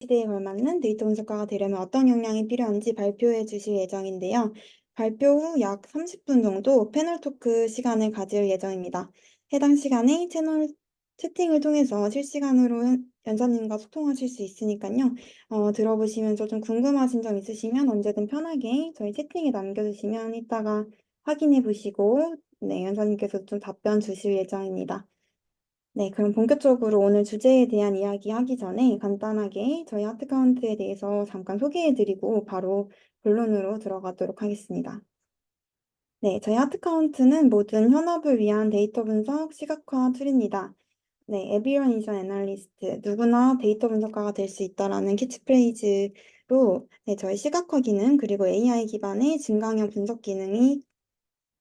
시대에 걸맞는 데이터 분석가가 되려면 어떤 역량이 필요한지 발표해 주실 예정인데요. 발표 후 약 30분 정도 패널 토크 시간을 가질 예정입니다. 해당 시간에 채널 채팅을 통해서 실시간으로 연사님과 소통하실 수 있으니까요. 들어보시면서 좀 궁금하신 점 있으시면 언제든 편하게 저희 채팅에 남겨주시면 이따가 확인해 보시고 네, 연사님께서 좀 답변 주실 예정입니다. 네, 그럼 본격적으로 오늘 주제에 대한 이야기 하기 전에 간단하게 저희 하트카운트에 대해서 잠깐 소개해드리고 바로 본론으로 들어가도록 하겠습니다. 네, 저희 하트카운트는 모든 현업을 위한 데이터 분석 시각화 툴입니다. 네, 에비런 이전 애널리스트, 누구나 데이터 분석가가 될 수 있다라는 캐치프레이즈로 네, 저희 시각화 기능 그리고 AI 기반의 증강형 분석 기능이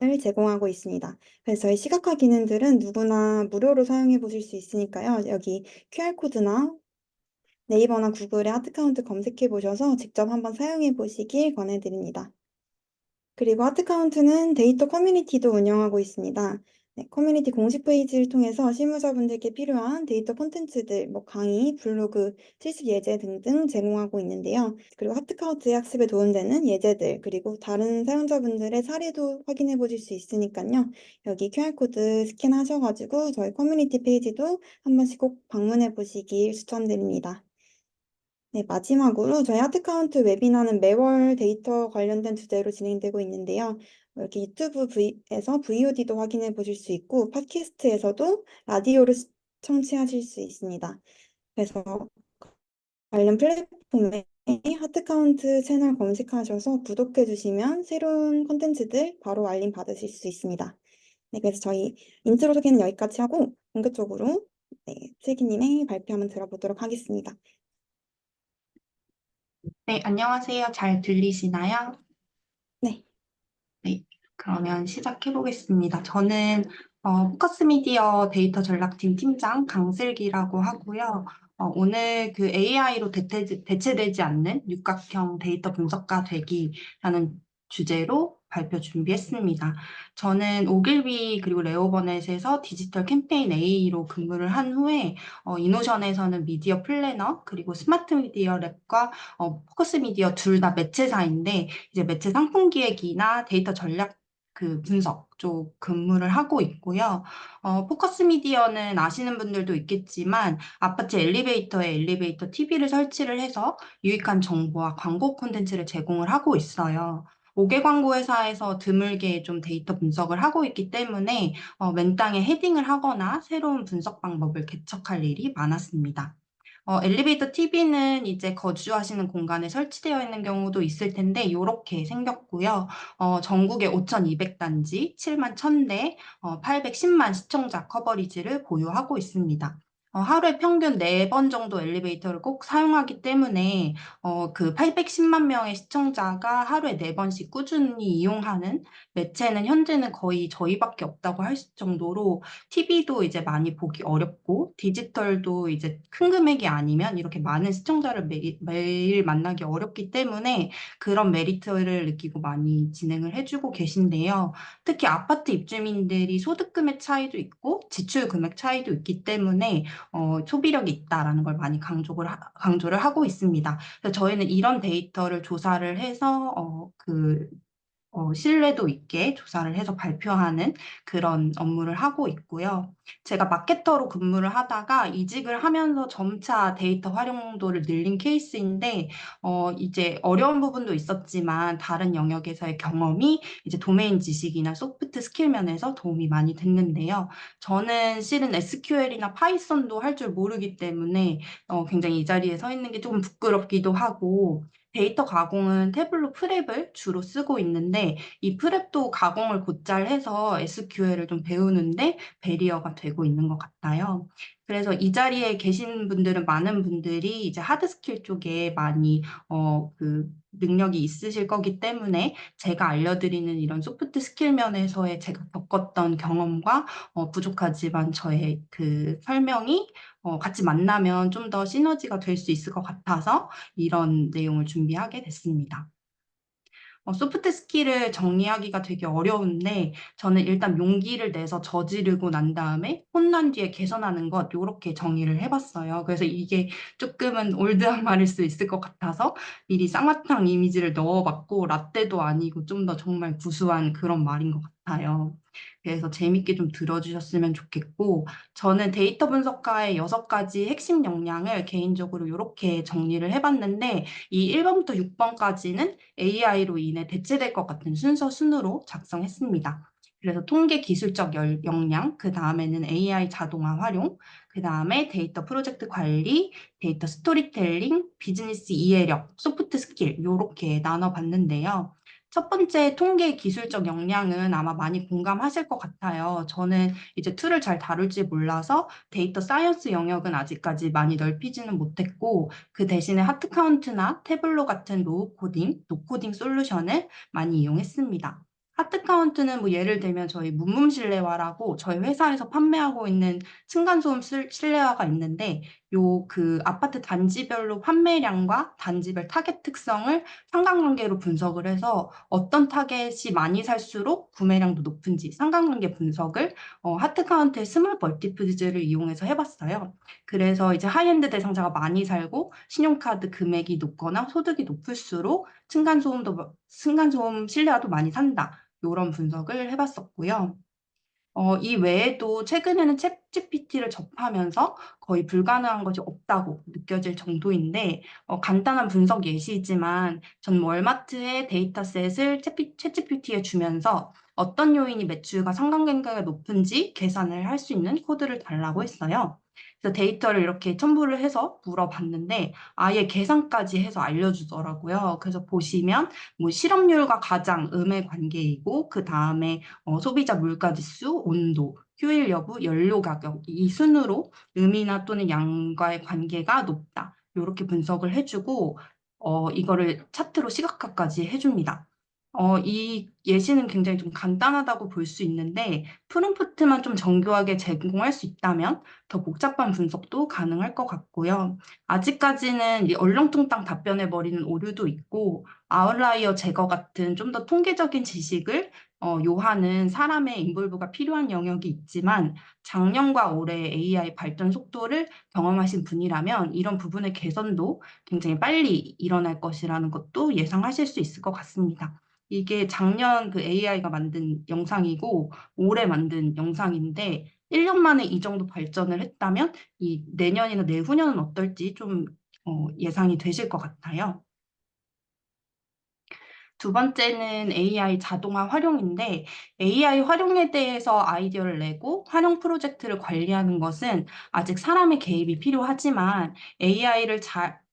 을 제공하고 있습니다. 그래서 저희 시각화 기능들은 누구나 무료로 사용해 보실 수 있으니까요. 여기 QR코드나 네이버나 구글에 하트카운트 검색해 보셔서 직접 한번 사용해 보시길 권해드립니다. 그리고 하트카운트는 데이터 커뮤니티도 운영하고 있습니다. 네, 커뮤니티 공식 페이지를 통해서 실무자분들께 필요한 데이터 콘텐츠들, 뭐 강의, 블로그, 실습 예제 등등 제공하고 있는데요. 그리고 하트카운트 학습에 도움되는 예제들, 그리고 다른 사용자분들의 사례도 확인해 보실 수 있으니까요. 여기 QR코드 스캔하셔가지고 저희 커뮤니티 페이지도 한 번씩 꼭 방문해 보시길 추천드립니다. 네, 마지막으로 저희 하트카운트 웨비나는 매월 데이터 관련된 주제로 진행되고 있는데요. 이렇게 유튜브에서 VOD도 확인해 보실 수 있고, 팟캐스트에서도 라디오를 청취하실 수 있습니다. 그래서 관련 플랫폼에 하트카운트 채널 검색하셔서 구독해 주시면 새로운 콘텐츠들 바로 알림 받으실 수 있습니다. 네, 그래서 저희 인트로 소개는 여기까지 하고 본격적으로 네, 슬기님의 발표 한번 들어보도록 하겠습니다. 네, 안녕하세요. 잘 들리시나요? 네. 네, 그러면 시작해 보겠습니다. 저는 포커스 미디어 데이터 전략팀 팀장 강슬기라고 하고요. 오늘 그 AI로 대체되지 않는 육각형 데이터 분석가 되기라는 주제로 발표 준비했습니다. 저는 오길비 그리고 레오버넷에서 디지털 캠페인 A로 근무를 한 후에 이노션에서는 미디어 플래너 그리고 스마트 미디어 랩과 포커스 미디어 둘 다 매체사인데 이제 매체 상품 기획이나 데이터 전략 그 분석 쪽 근무를 하고 있고요. 포커스 미디어는 아시는 분들도 있겠지만 아파트 엘리베이터에 엘리베이터 TV를 설치를 해서 유익한 정보와 광고 콘텐츠를 제공을 하고 있어요. 5개 광고 회사에서 드물게 좀 데이터 분석을 하고 있기 때문에 맨땅에 헤딩을 하거나 새로운 분석 방법을 개척할 일이 많았습니다. 엘리베이터 TV는 이제 거주하시는 공간에 설치되어 있는 경우도 있을 텐데 이렇게 생겼고요. 전국에 5,200단지, 7만 1,000대, 810만 시청자 커버리지를 보유하고 있습니다. 하루에 평균 4번 정도 엘리베이터를 꼭 사용하기 때문에 그 810만 명의 시청자가 하루에 4번씩 꾸준히 이용하는 매체는 현재는 거의 저희밖에 없다고 할 정도로 TV도 이제 많이 보기 어렵고 디지털도 이제 큰 금액이 아니면 이렇게 많은 시청자를 매일 만나기 어렵기 때문에 그런 메리트를 느끼고 많이 진행을 해주고 계신데요. 특히 아파트 입주민들이 소득 금액 차이도 있고 지출 금액 차이도 있기 때문에 소비력이 있다라는 걸 많이 강조를 하고 있습니다. 그래서 저희는 이런 데이터를 조사를 해서 신뢰도 있게 조사를 해서 발표하는 그런 업무를 하고 있고요. 제가 마케터로 근무를 하다가 이직을 하면서 점차 데이터 활용도를 늘린 케이스인데, 이제 어려운 부분도 있었지만 다른 영역에서의 경험이 이제 도메인 지식이나 소프트 스킬 면에서 도움이 많이 됐는데요. 저는 실은 SQL이나 파이썬도 할 줄 모르기 때문에 굉장히 이 자리에 서 있는 게 조금 부끄럽기도 하고, 데이터 가공은 태블로 프랩을 주로 쓰고 있는데 이 프랩도 가공을 곧잘 해서 SQL을 좀 배우는데 베리어가 되고 있는 것 같아요. 그래서 이 자리에 계신 분들은 많은 분들이 이제 하드 스킬 쪽에 많이 그 능력이 있으실 거기 때문에 제가 알려드리는 이런 소프트 스킬 면에서의 제가 겪었던 경험과 부족하지만 저의 그 설명이 같이 만나면 좀 더 시너지가 될 수 있을 것 같아서 이런 내용을 준비하게 됐습니다. 소프트 스킬을 정리하기가 되게 어려운데 저는 일단 용기를 내서 저지르고 난 다음에 혼난 뒤에 개선하는 것 요렇게 정의를 해봤어요. 그래서 이게 조금은 올드한 말일 수 있을 것 같아서 미리 쌍화탕 이미지를 넣어봤고 라떼도 아니고 좀 더 정말 구수한 그런 말인 것 같아요. 그래서 재밌게 좀 들어주셨으면 좋겠고 저는 데이터 분석가의 6가지 핵심 역량을 개인적으로 이렇게 정리를 해봤는데 이 1번부터 6번까지는 AI로 인해 대체될 것 같은 순서 순으로 작성했습니다. 그래서 통계 기술적 역량, 그 다음에는 AI 자동화 활용, 그 다음에 데이터 프로젝트 관리, 데이터 스토리텔링, 비즈니스 이해력, 소프트 스킬 이렇게 나눠봤는데요. 첫 번째 통계 기술적 역량은 아마 많이 공감하실 것 같아요. 저는 이제 툴을 잘 다룰지 몰라서 데이터 사이언스 영역은 아직까지 많이 넓히지는 못했고 그 대신에 하트카운트나 태블로 같은 로우 코딩, 노 코딩 솔루션을 많이 이용했습니다. 하트카운트는 뭐 예를 들면 저희 문문 실내화라고 저희 회사에서 판매하고 있는 층간소음 실내화가 있는데 요 그 아파트 단지별로 판매량과 단지별 타겟 특성을 상관관계로 분석을 해서 어떤 타겟이 많이 살수록 구매량도 높은지 상관관계 분석을 하트카운트의 스몰 멀티플즈를 이용해서 해봤어요. 그래서 이제 하이엔드 대상자가 많이 살고 신용카드 금액이 높거나 소득이 높을수록 층간소음 실내화도 많이 산다. 이런 분석을 해봤었고요. 이 외에도 최근에는 챗GPT를 접하면서 거의 불가능한 것이 없다고 느껴질 정도인데, 간단한 분석 예시이지만, 전 월마트의 데이터셋을 챗GPT에 주면서 어떤 요인이 매출과 상관관계가 높은지 계산을 할 수 있는 코드를 달라고 했어요. 그래서 데이터를 이렇게 첨부를 해서 물어봤는데, 아예 계산까지 해서 알려주더라고요. 그래서 보시면, 뭐 실업률과 가장 음의 관계이고, 그 다음에 소비자 물가 지수, 온도, 휴일 여부, 연료 가격 이 순으로 음이나 또는 양과의 관계가 높다. 이렇게 분석을 해주고 이거를 차트로 시각화까지 해줍니다. 이 예시는 굉장히 좀 간단하다고 볼 수 있는데 프롬프트만 좀 정교하게 제공할 수 있다면 더 복잡한 분석도 가능할 것 같고요. 아직까지는 이 얼렁뚱땅 답변해버리는 오류도 있고 아웃라이어 제거 같은 좀 더 통계적인 지식을 요하는 사람의 인볼브가 필요한 영역이 있지만 작년과 올해 AI 발전 속도를 경험하신 분이라면 이런 부분의 개선도 굉장히 빨리 일어날 것이라는 것도 예상하실 수 있을 것 같습니다. 이게 작년 그 AI가 만든 영상이고 올해 만든 영상인데 1년 만에 이 정도 발전을 했다면 이 내년이나 내후년은 어떨지 좀 예상이 되실 것 같아요. 두 번째는 AI 자동화 활용인데 AI 활용에 대해서 아이디어를 내고 활용 프로젝트를 관리하는 것은 아직 사람의 개입이 필요하지만 AI를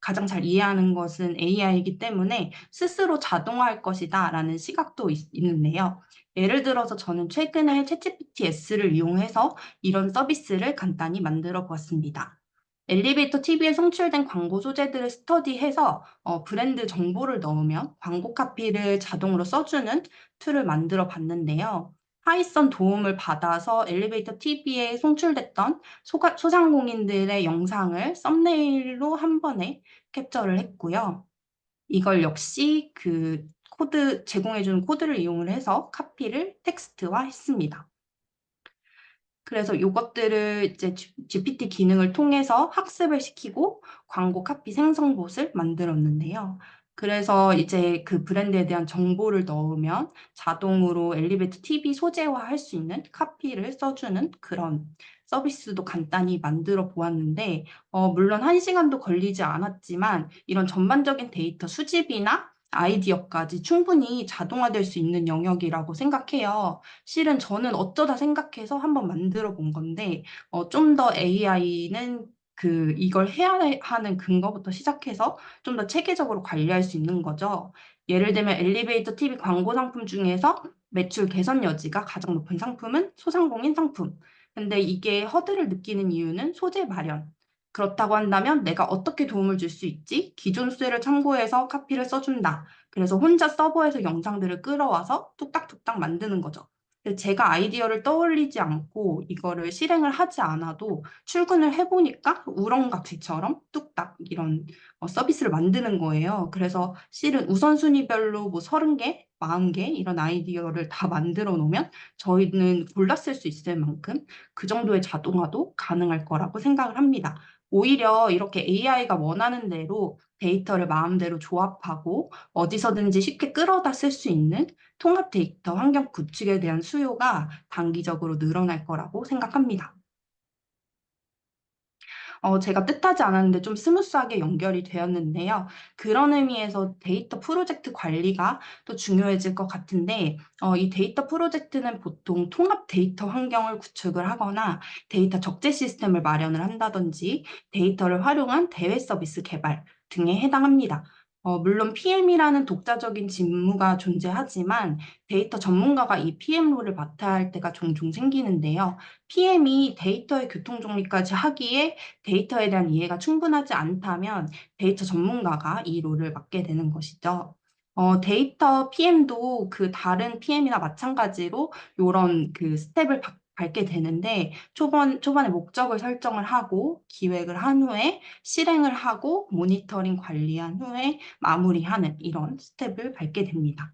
가장 잘 이해하는 것은 AI이기 때문에 스스로 자동화할 것이다라는 시각도 있는데요. 예를 들어서 저는 최근에 챗GPT S를 이용해서 이런 서비스를 간단히 만들어 보았습니다. 엘리베이터 TV에 송출된 광고 소재들을 스터디해서 브랜드 정보를 넣으면 광고 카피를 자동으로 써주는 툴을 만들어 봤는데요. 하이선 도움을 받아서 엘리베이터 TV에 송출됐던 소상공인들의 영상을 썸네일로 한 번에 캡처를 했고요. 이걸 역시 그 제공해주는 코드를 이용을 해서 카피를 텍스트화 했습니다. 그래서 요것들을 이제 GPT 기능을 통해서 학습을 시키고 광고 카피 생성봇을 만들었는데요. 그래서 이제 그 브랜드에 대한 정보를 넣으면 자동으로 엘리베이터 TV 소재화할 수 있는 카피를 써주는 그런 서비스도 간단히 만들어 보았는데, 물론 1시간도 걸리지 않았지만 이런 전반적인 데이터 수집이나 아이디어까지 충분히 자동화될 수 있는 영역이라고 생각해요. 실은 저는 어쩌다 생각해서 한번 만들어 본 건데, 좀 더 AI는 이걸 해야 하는 근거부터 시작해서 좀 더 체계적으로 관리할 수 있는 거죠. 예를 들면 엘리베이터 TV 광고 상품 중에서 매출 개선 여지가 가장 높은 상품은 소상공인 상품. 근데 이게 허들을 느끼는 이유는 소재 마련. 그렇다고 한다면 내가 어떻게 도움을 줄 수 있지? 기존 수혜를 참고해서 카피를 써준다. 그래서 혼자 서버에서 영상들을 끌어와서 뚝딱뚝딱 만드는 거죠. 제가 아이디어를 떠올리지 않고 이거를 실행을 하지 않아도 출근을 해보니까 우렁각시처럼 뚝딱 이런 서비스를 만드는 거예요. 그래서 실은 우선순위별로 뭐 30개 40개 이런 아이디어를 다 만들어 놓으면 저희는 골라 쓸 수 있을 만큼 그 정도의 자동화도 가능할 거라고 생각을 합니다. 오히려 이렇게 AI가 원하는 대로 데이터를 마음대로 조합하고 어디서든지 쉽게 끌어다 쓸 수 있는 통합 데이터 환경 구축에 대한 수요가 단기적으로 늘어날 거라고 생각합니다. 제가 뜻하지 않았는데 좀 스무스하게 연결이 되었는데요. 그런 의미에서 데이터 프로젝트 관리가 또 중요해질 것 같은데, 이 데이터 프로젝트는 보통 통합 데이터 환경을 구축을 하거나 데이터 적재 시스템을 마련을 한다든지 데이터를 활용한 대외 서비스 개발 등에 해당합니다. 물론 PM이라는 독자적인 직무가 존재하지만 데이터 전문가가 이 PM 롤을 맡아야 할 때가 종종 생기는데요. PM이 데이터의 교통 정리까지 하기에 데이터에 대한 이해가 충분하지 않다면 데이터 전문가가 이 롤을 맡게 되는 것이죠. 데이터 PM도 그 다른 PM이나 마찬가지로 요런 그 스텝을 밟게 되는데 초반에 목적을 설정을 하고 기획을 한 후에 실행을 하고 모니터링 관리한 후에 마무리하는 이런 스텝을 밟게 됩니다.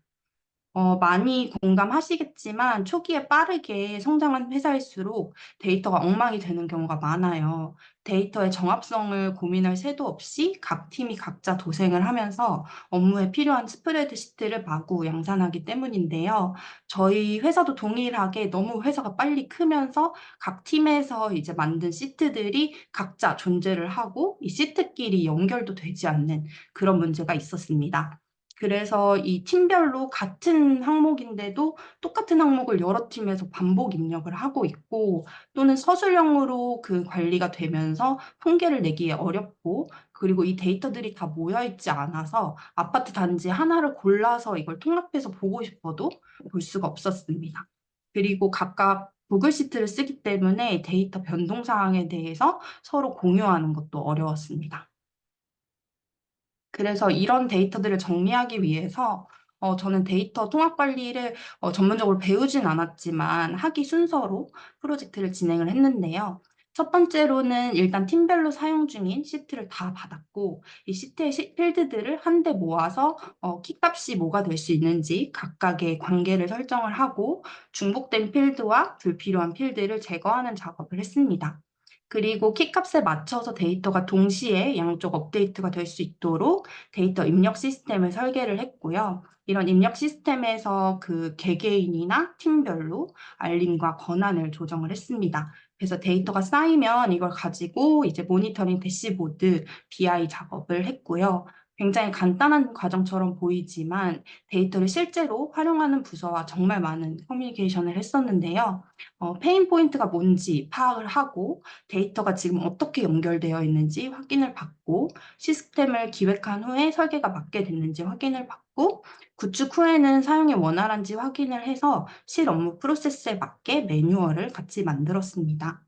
많이 공감하시겠지만 초기에 빠르게 성장한 회사일수록 데이터가 엉망이 되는 경우가 많아요. 데이터의 정합성을 고민할 새도 없이 각 팀이 각자 도생을 하면서 업무에 필요한 스프레드시트를 마구 양산하기 때문인데요. 저희 회사도 동일하게 너무 회사가 빨리 크면서 각 팀에서 이제 만든 시트들이 각자 존재를 하고 이 시트끼리 연결도 되지 않는 그런 문제가 있었습니다. 그래서 이 팀별로 같은 항목인데도 똑같은 항목을 여러 팀에서 반복 입력을 하고 있고 또는 서술형으로 그 관리가 되면서 통계를 내기에 어렵고 그리고 이 데이터들이 다 모여 있지 않아서 아파트 단지 하나를 골라서 이걸 통합해서 보고 싶어도 볼 수가 없었습니다. 그리고 각각 구글 시트를 쓰기 때문에 데이터 변동 사항에 대해서 서로 공유하는 것도 어려웠습니다. 그래서 이런 데이터들을 정리하기 위해서 저는 데이터 통합 관리를 전문적으로 배우진 않았지만 학기 순서로 프로젝트를 진행을 했는데요. 첫 번째로는 일단 팀별로 사용 중인 시트를 다 받았고 이 시트의 필드들을 한데 모아서 키값이 뭐가 될 수 있는지 각각의 관계를 설정을 하고 중복된 필드와 불필요한 필드를 제거하는 작업을 했습니다. 그리고 키값에 맞춰서 데이터가 동시에 양쪽 업데이트가 될 수 있도록 데이터 입력 시스템을 설계를 했고요. 이런 입력 시스템에서 그 개개인이나 팀별로 알림과 권한을 조정을 했습니다. 그래서 데이터가 쌓이면 이걸 가지고 이제 모니터링 대시보드, BI 작업을 했고요. 굉장히 간단한 과정처럼 보이지만 데이터를 실제로 활용하는 부서와 정말 많은 커뮤니케이션을 했었는데요. 페인 포인트가 뭔지 파악을 하고 데이터가 지금 어떻게 연결되어 있는지 확인을 받고 시스템을 기획한 후에 설계가 맞게 됐는지 확인을 받고 구축 후에는 사용이 원활한지 확인을 해서 실 업무 프로세스에 맞게 매뉴얼을 같이 만들었습니다.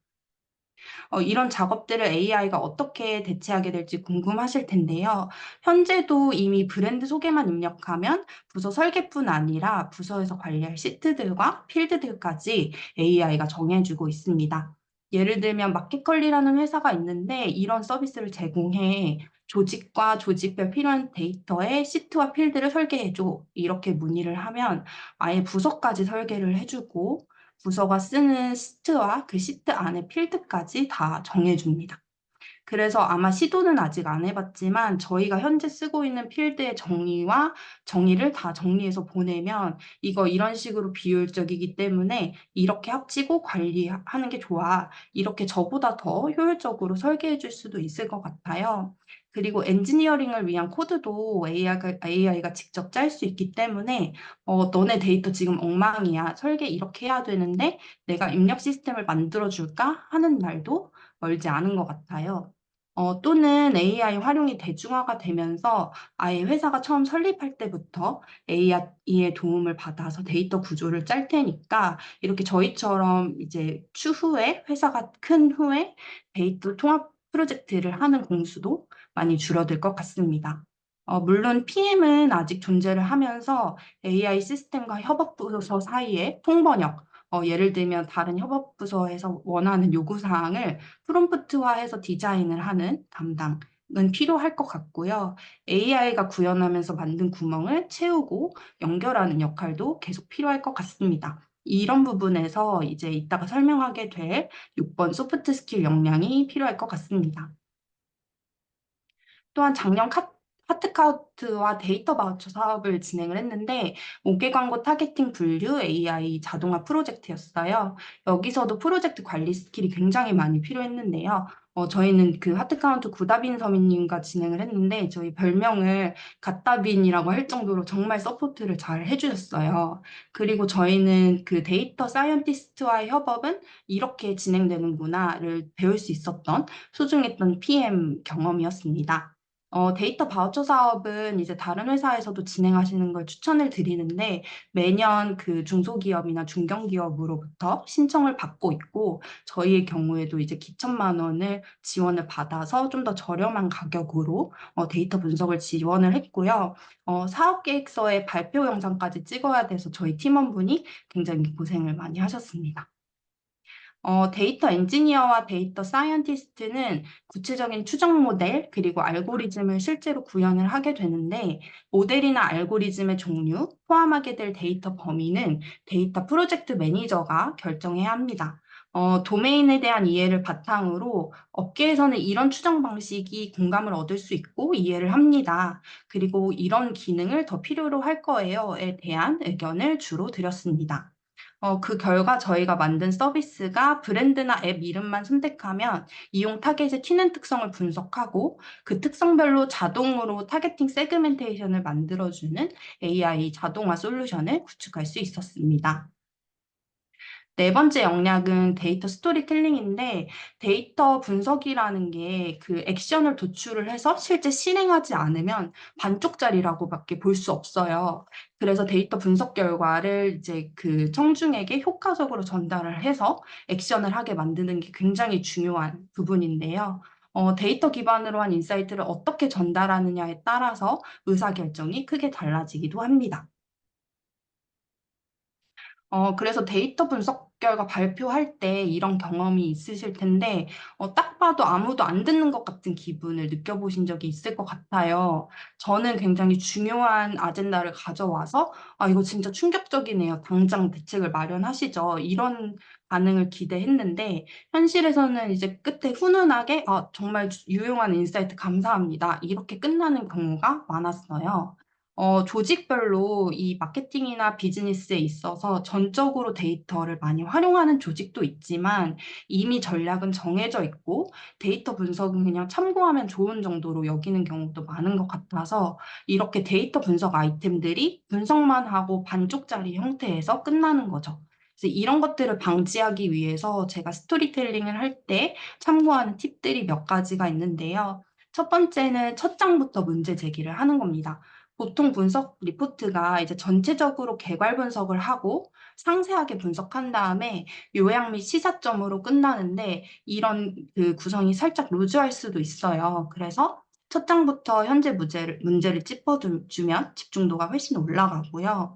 이런 작업들을 AI가 어떻게 대체하게 될지 궁금하실 텐데요. 현재도 이미 브랜드 소개만 입력하면 부서 설계뿐 아니라 부서에서 관리할 시트들과 필드들까지 AI가 정해주고 있습니다. 예를 들면 마켓컬리라는 회사가 있는데 이런 서비스를 제공해 조직과 조직별 필요한 데이터에 시트와 필드를 설계해줘. 이렇게 문의를 하면 아예 부서까지 설계를 해주고 부서가 쓰는 시트와 그 시트 안에 필드까지 다 정해줍니다. 그래서 아마 시도는 아직 안 해봤지만 저희가 현재 쓰고 있는 필드의 정의를 다 정리해서 보내면 이거 이런 식으로 비효율적이기 때문에 이렇게 합치고 관리하는 게 좋아. 이렇게 저보다 더 효율적으로 설계해 줄 수도 있을 것 같아요. 그리고 엔지니어링을 위한 코드도 AI가 직접 짤 수 있기 때문에 너네 데이터 지금 엉망이야. 설계 이렇게 해야 되는데 내가 입력 시스템을 만들어 줄까? 하는 말도 멀지 않은 것 같아요. 또는 AI 활용이 대중화가 되면서 아예 회사가 처음 설립할 때부터 AI의 도움을 받아서 데이터 구조를 짤 테니까 이렇게 저희처럼 이제 추후에 회사가 큰 후에 데이터 통합 프로젝트를 하는 공수도 많이 줄어들 것 같습니다. 물론 PM은 아직 존재를 하면서 AI 시스템과 협업부서 사이에 통번역, 예를 들면 다른 협업부서에서 원하는 요구사항을 프롬프트화해서 디자인을 하는 담당, 필요할 것 같고요. AI가 구현하면서 만든 구멍을 채우고 연결하는 역할도 계속 필요할 것 같습니다. 이런 부분에서 이제 이따가 설명하게 될 6번 소프트 스킬 역량이 필요할 것 같습니다. 또한 작년 하트카우트와 데이터 바우처 사업을 진행을 했는데 5개 광고 타겟팅 분류 AI 자동화 프로젝트였어요. 여기서도 프로젝트 관리 스킬이 굉장히 많이 필요했는데요. 저희는 그 하트카운트 구다빈 서민님과 진행을 했는데 저희 별명을 갓다빈이라고 할 정도로 정말 서포트를 잘 해주셨어요. 그리고 저희는 그 데이터 사이언티스트와의 협업은 이렇게 진행되는구나를 배울 수 있었던 소중했던 PM 경험이었습니다. 데이터 바우처 사업은 이제 다른 회사에서도 진행하시는 걸 추천을 드리는데 매년 그 중소기업이나 중견기업으로부터 신청을 받고 있고 저희의 경우에도 이제 기천만 원을 지원을 받아서 좀 더 저렴한 가격으로 데이터 분석을 지원을 했고요. 사업 계획서에 발표 영상까지 찍어야 돼서 저희 팀원분이 굉장히 고생을 많이 하셨습니다. 데이터 엔지니어와 데이터 사이언티스트는 구체적인 추정 모델 그리고 알고리즘을 실제로 구현을 하게 되는데 모델이나 알고리즘의 종류, 포함하게 될 데이터 범위는 데이터 프로젝트 매니저가 결정해야 합니다. 도메인에 대한 이해를 바탕으로 업계에서는 이런 추정 방식이 공감을 얻을 수 있고 이해를 합니다. 그리고 이런 기능을 더 필요로 할 거예요에 대한 의견을 주로 드렸습니다. 그 결과 저희가 만든 서비스가 브랜드나 앱 이름만 선택하면 이용 타겟의 튀는 특성을 분석하고 그 특성별로 자동으로 타겟팅 세그멘테이션을 만들어주는 AI 자동화 솔루션을 구축할 수 있었습니다. 네 번째 역량은 데이터 스토리텔링인데 데이터 분석이라는 게 그 액션을 도출을 해서 실제 실행하지 않으면 반쪽짜리라고밖에 볼 수 없어요. 그래서 데이터 분석 결과를 이제 그 청중에게 효과적으로 전달을 해서 액션을 하게 만드는 게 굉장히 중요한 부분인데요. 데이터 기반으로 한 인사이트를 어떻게 전달하느냐에 따라서 의사결정이 크게 달라지기도 합니다. 그래서 데이터 분석 결과 발표할 때 이런 경험이 있으실 텐데, 딱 봐도 아무도 안 듣는 것 같은 기분을 느껴보신 적이 있을 것 같아요. 저는 굉장히 중요한 아젠다를 가져와서, 아, 이거 진짜 충격적이네요. 당장 대책을 마련하시죠. 이런 반응을 기대했는데, 현실에서는 이제 끝에 훈훈하게, 아, 정말 유용한 인사이트 감사합니다. 이렇게 끝나는 경우가 많았어요. 조직별로 이 마케팅이나 비즈니스에 있어서 전적으로 데이터를 많이 활용하는 조직도 있지만 이미 전략은 정해져 있고 데이터 분석은 그냥 참고하면 좋은 정도로 여기는 경우도 많은 것 같아서 이렇게 데이터 분석 아이템들이 분석만 하고 반쪽짜리 형태에서 끝나는 거죠. 그래서 이런 것들을 방지하기 위해서 제가 스토리텔링을 할 때 참고하는 팁들이 몇 가지가 있는데요. 첫 번째는 첫 장부터 문제 제기를 하는 겁니다. 보통 분석 리포트가 이제 전체적으로 개괄 분석을 하고 상세하게 분석한 다음에 요약 및 시사점으로 끝나는데 이런 그 구성이 살짝 루즈할 수도 있어요. 그래서 첫 장부터 현재 문제를 짚어주면 집중도가 훨씬 올라가고요.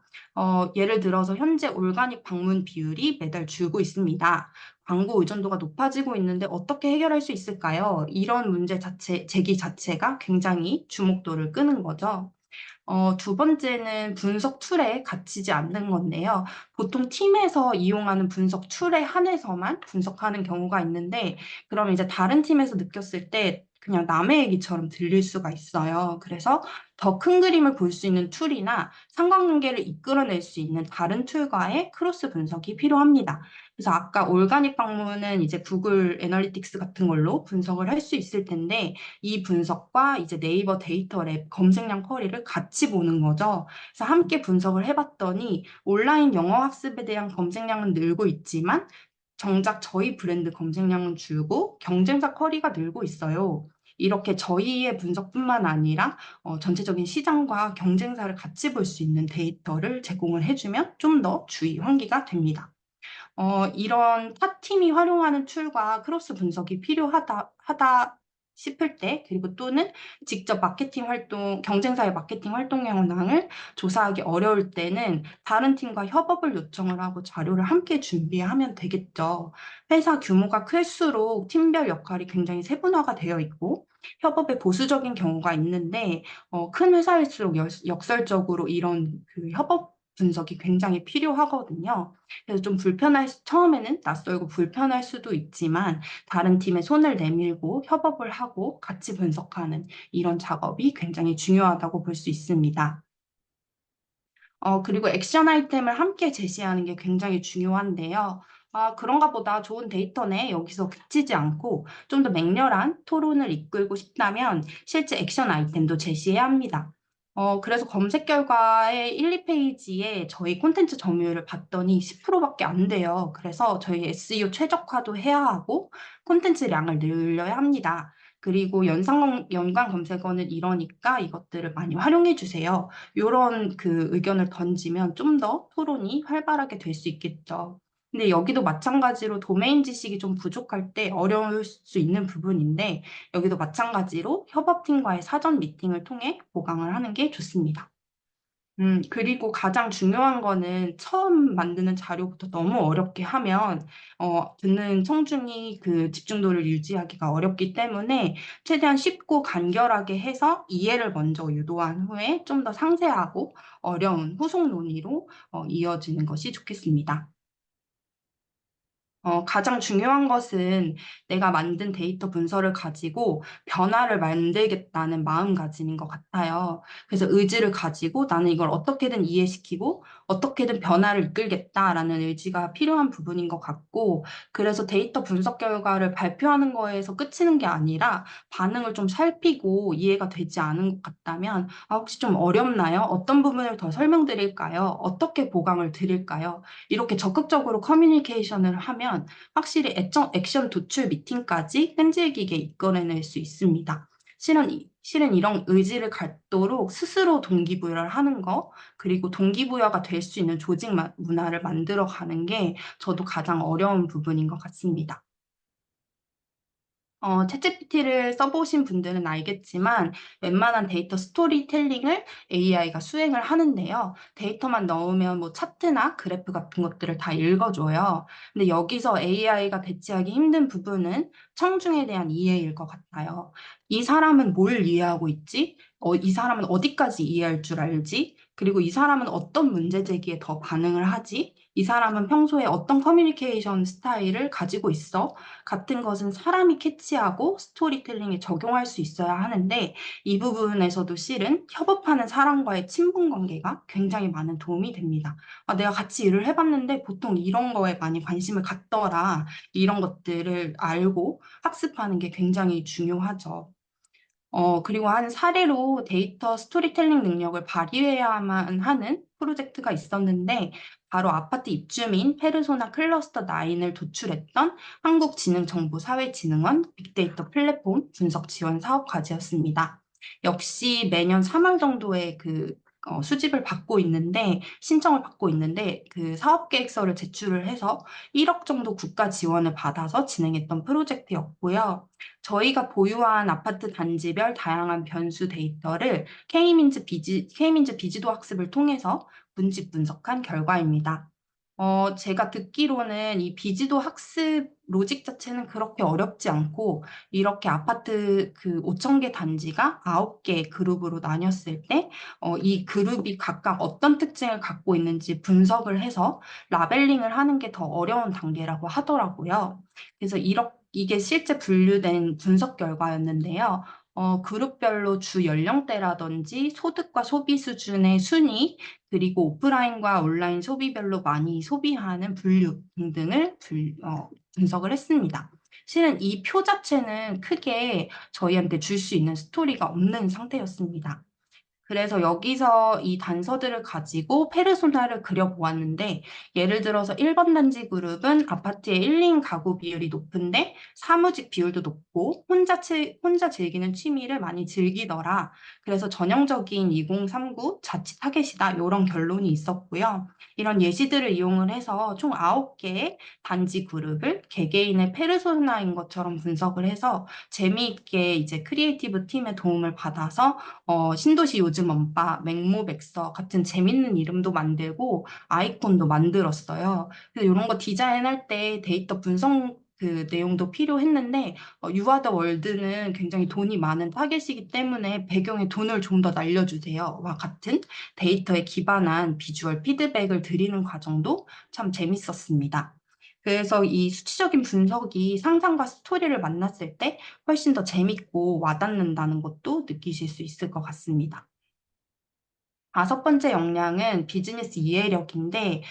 예를 들어서 현재 올가닉 방문 비율이 매달 줄고 있습니다. 광고 의존도가 높아지고 있는데 어떻게 해결할 수 있을까요? 이런 문제 제기 자체가 굉장히 주목도를 끄는 거죠. 두 번째는 분석 툴에 갇히지 않는 건데요. 보통 팀에서 이용하는 분석 툴에 한해서만 분석하는 경우가 있는데, 그럼 이제 다른 팀에서 느꼈을 때 그냥 남의 얘기처럼 들릴 수가 있어요. 그래서 더 큰 그림을 볼 수 있는 툴이나 상관관계를 이끌어낼 수 있는 다른 툴과의 크로스 분석이 필요합니다. 그래서 아까 올가닉 방문은 이제 구글 애널리틱스 같은 걸로 분석을 할 수 있을 텐데, 이 분석과 이제 네이버 데이터 랩 검색량 쿼리를 같이 보는 거죠. 그래서 함께 분석을 해봤더니 온라인 영어 학습에 대한 검색량은 늘고 있지만 정작 저희 브랜드 검색량은 줄고 경쟁사 쿼리가 늘고 있어요. 이렇게 저희의 분석뿐만 아니라 전체적인 시장과 경쟁사를 같이 볼 수 있는 데이터를 제공을 해주면 좀 더 주의 환기가 됩니다. 이런 타 팀이 활용하는 툴과 크로스 분석이 필요하다 싶을 때, 그리고 또는 직접 마케팅 활동, 경쟁사의 마케팅 활동 현황을 조사하기 어려울 때는 다른 팀과 협업을 요청을 하고 자료를 함께 준비하면 되겠죠. 회사 규모가 클수록 팀별 역할이 굉장히 세분화가 되어 있고, 협업에 보수적인 경우가 있는데 큰 회사일수록 역설적으로 이런 그 협업 분석이 굉장히 필요하거든요. 그래서 좀 처음에는 낯설고 불편할 수도 있지만 다른 팀에 손을 내밀고 협업을 하고 같이 분석하는 이런 작업이 굉장히 중요하다고 볼 수 있습니다. 그리고 액션 아이템을 함께 제시하는 게 굉장히 중요한데요. 아, 그런가 보다 좋은 데이터네. 여기서 그치지 않고 좀 더 맹렬한 토론을 이끌고 싶다면 실제 액션 아이템도 제시해야 합니다. 그래서 검색 결과의 1, 2페이지에 저희 콘텐츠 점유율을 봤더니 10%밖에 안 돼요. 그래서 저희 SEO 최적화도 해야 하고 콘텐츠량을 늘려야 합니다. 그리고 연관 검색어는 이러니까 이것들을 많이 활용해 주세요. 요런 그 의견을 던지면 좀 더 토론이 활발하게 될 수 있겠죠. 근데 여기도 마찬가지로 도메인 지식이 좀 부족할 때 어려울 수 있는 부분인데 여기도 마찬가지로 협업팀과의 사전 미팅을 통해 보강을 하는 게 좋습니다. 그리고 가장 중요한 거는 처음 만드는 자료부터 너무 어렵게 하면, 듣는 청중이 그 집중도를 유지하기가 어렵기 때문에 최대한 쉽고 간결하게 해서 이해를 먼저 유도한 후에 좀 더 상세하고 어려운 후속 논의로 이어지는 것이 좋겠습니다. 가장 중요한 것은 내가 만든 데이터 문서를 가지고 변화를 만들겠다는 마음가짐인 것 같아요. 그래서 의지를 가지고 나는 이걸 어떻게든 이해시키고 어떻게든 변화를 이끌겠다라는 의지가 필요한 부분인 것 같고, 그래서 데이터 분석 결과를 발표하는 거에서 끝이는 게 아니라 반응을 좀 살피고 이해가 되지 않은 것 같다면, 아, 혹시 좀 어렵나요? 어떤 부분을 더 설명드릴까요? 어떻게 보강을 드릴까요? 이렇게 적극적으로 커뮤니케이션을 하면 확실히 액션 도출 미팅까지 끈질기게 이끌어낼 수 있습니다. 실은 이런 의지를 갖도록 스스로 동기부여를 하는 거, 그리고 동기부여가 될 수 있는 조직 문화를 만들어 가는 게 저도 가장 어려운 부분인 것 같습니다. 챗GPT를 써보신 분들은 알겠지만 웬만한 데이터 스토리텔링을 AI가 수행을 하는데요. 데이터만 넣으면 뭐 차트나 그래프 같은 것들을 다 읽어줘요. 근데 여기서 AI가 대체하기 힘든 부분은 청중에 대한 이해일 것 같아요. 이 사람은 뭘 이해하고 있지? 이 사람은 어디까지 이해할 줄 알지? 그리고 이 사람은 어떤 문제 제기에 더 반응을 하지? 이 사람은 평소에 어떤 커뮤니케이션 스타일을 가지고 있어? 같은 것은 사람이 캐치하고 스토리텔링에 적용할 수 있어야 하는데 이 부분에서도 실은 협업하는 사람과의 친분 관계가 굉장히 많은 도움이 됩니다. 아, 내가 같이 일을 해봤는데 보통 이런 거에 많이 관심을 갖더라. 이런 것들을 알고 학습하는 게 굉장히 중요하죠. 그리고 한 사례로 데이터 스토리텔링 능력을 발휘해야만 하는 프로젝트가 있었는데, 바로 아파트 입주민 페르소나 클러스터 9을 도출했던 한국지능정보사회진흥원 빅데이터 플랫폼 분석 지원 사업 과제였습니다. 역시 매년 3월 정도에 수집을 받고 있는데, 신청을 받고 있는데, 그 사업 계획서를 제출을 해서 1억 정도 국가 지원을 받아서 진행했던 프로젝트였고요. 저희가 보유한 아파트 단지별 다양한 변수 데이터를 K민즈 비지도 학습을 통해서 문집 분석한 결과입니다. 제가 듣기로는 이 비지도 학습 로직 자체는 그렇게 어렵지 않고, 이렇게 아파트 그 5천 개 단지가 9개의 그룹으로 나뉘었을 때, 이 그룹이 각각 어떤 특징을 갖고 있는지 분석을 해서 라벨링을 하는 게 더 어려운 단계라고 하더라고요. 그래서 이게 실제 분류된 분석 결과였는데요. 그룹별로 주 연령대라든지 소득과 소비 수준의 순위, 그리고 오프라인과 온라인 소비별로 많이 소비하는 분류 등등을 분석을 했습니다. 실은 이 표 자체는 크게 저희한테 줄 수 있는 스토리가 없는 상태였습니다. 그래서 여기서 이 단서들을 가지고 페르소나를 그려보았는데, 예를 들어서 1번 단지 그룹은 아파트의 1인 가구 비율이 높은데 사무직 비율도 높고 혼자 즐기는 취미를 많이 즐기더라. 그래서 전형적인 2039 자칫 타겟이다. 이런 결론이 있었고요. 이런 예시들을 이용을 해서 총 9개의 단지 그룹을 개개인의 페르소나인 것처럼 분석을 해서 재미있게 이제 크리에이티브 팀의 도움을 받아서 신도시 요즘 엄빠, 맹모백서 같은 재밌는 이름도 만들고 아이콘도 만들었어요. 그래서 이런 거 디자인할 때 데이터 분석 그 내용도 필요했는데 유아더 월드는 굉장히 돈이 많은 타겟이기 때문에 배경에 돈을 좀 더 날려주세요와 같은 데이터에 기반한 비주얼 피드백을 드리는 과정도 참 재밌었습니다. 그래서 이 수치적인 분석이 상상과 스토리를 만났을 때 훨씬 더 재밌고 와닿는다는 것도 느끼실 수 있을 것 같습니다. 다섯 번째 역량은 비즈니스 이해력인데,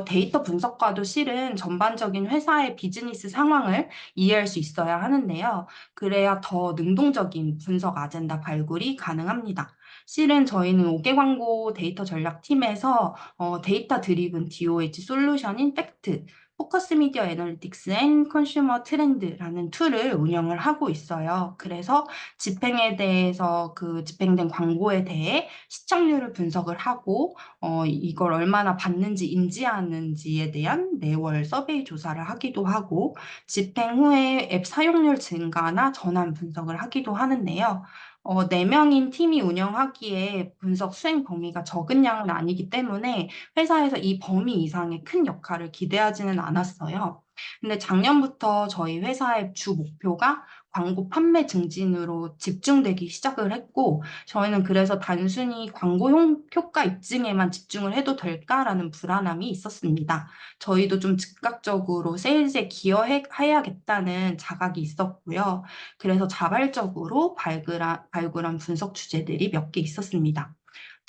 데이터 분석과도 실은 전반적인 회사의 비즈니스 상황을 이해할 수 있어야 하는데요. 그래야 더 능동적인 분석 아젠다 발굴이 가능합니다. 실은 저희는 5개 광고 데이터 전략팀에서 데이터 드리븐 DOH 솔루션인 팩트, 포커스 미디어 애널리틱스 앤 컨슈머 트렌드라는 툴을 운영을 하고 있어요. 그래서 집행에 대해서 그 집행된 광고에 대해 시청률을 분석을 하고 이걸 얼마나 받는지 인지하는지에 대한 매월 서베이 조사를 하기도 하고 집행 후에 앱 사용률 증가나 전환 분석을 하기도 하는데요. 4명인 팀이 운영하기에 분석 수행 범위가 적은 양은 아니기 때문에 회사에서 이 범위 이상의 큰 역할을 기대하지는 않았어요. 근데 작년부터 저희 회사의 주 목표가 광고 판매 증진으로 집중되기 시작을 했고, 저희는 그래서 단순히 광고 효과 입증에만 집중을 해도 될까라는 불안함이 있었습니다. 저희도 좀 즉각적으로 세일즈에 기여해야겠다는 자각이 있었고요. 그래서 자발적으로 발굴한 분석 주제들이 몇 개 있었습니다.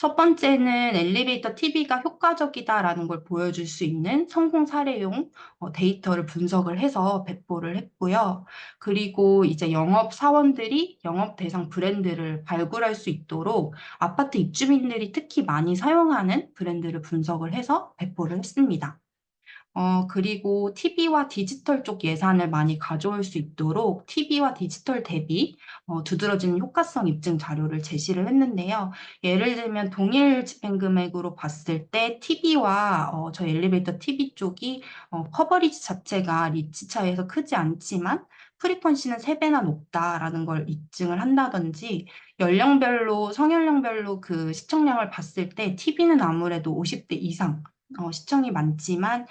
첫 번째는 엘리베이터 TV가 효과적이다라는 걸 보여줄 수 있는 성공 사례용 데이터를 분석을 해서 배포를 했고요. 그리고 이제 영업 사원들이 영업 대상 브랜드를 발굴할 수 있도록 아파트 입주민들이 특히 많이 사용하는 브랜드를 분석을 해서 배포를 했습니다. 그리고 TV와 디지털 쪽 예산을 많이 가져올 수 있도록 TV와 디지털 대비 두드러지는 효과성 입증 자료를 제시를 했는데요. 예를 들면 동일 집행 금액으로 봤을 때 TV와 저희 엘리베이터 TV 쪽이 커버리지 자체가 리치 차이에서 크지 않지만 프리퀀시는 3배나 높다라는 걸 입증을 한다든지 연령별로 성연령별로 그 시청량을 봤을 때 TV는 아무래도 50대 이상 시청이 많지만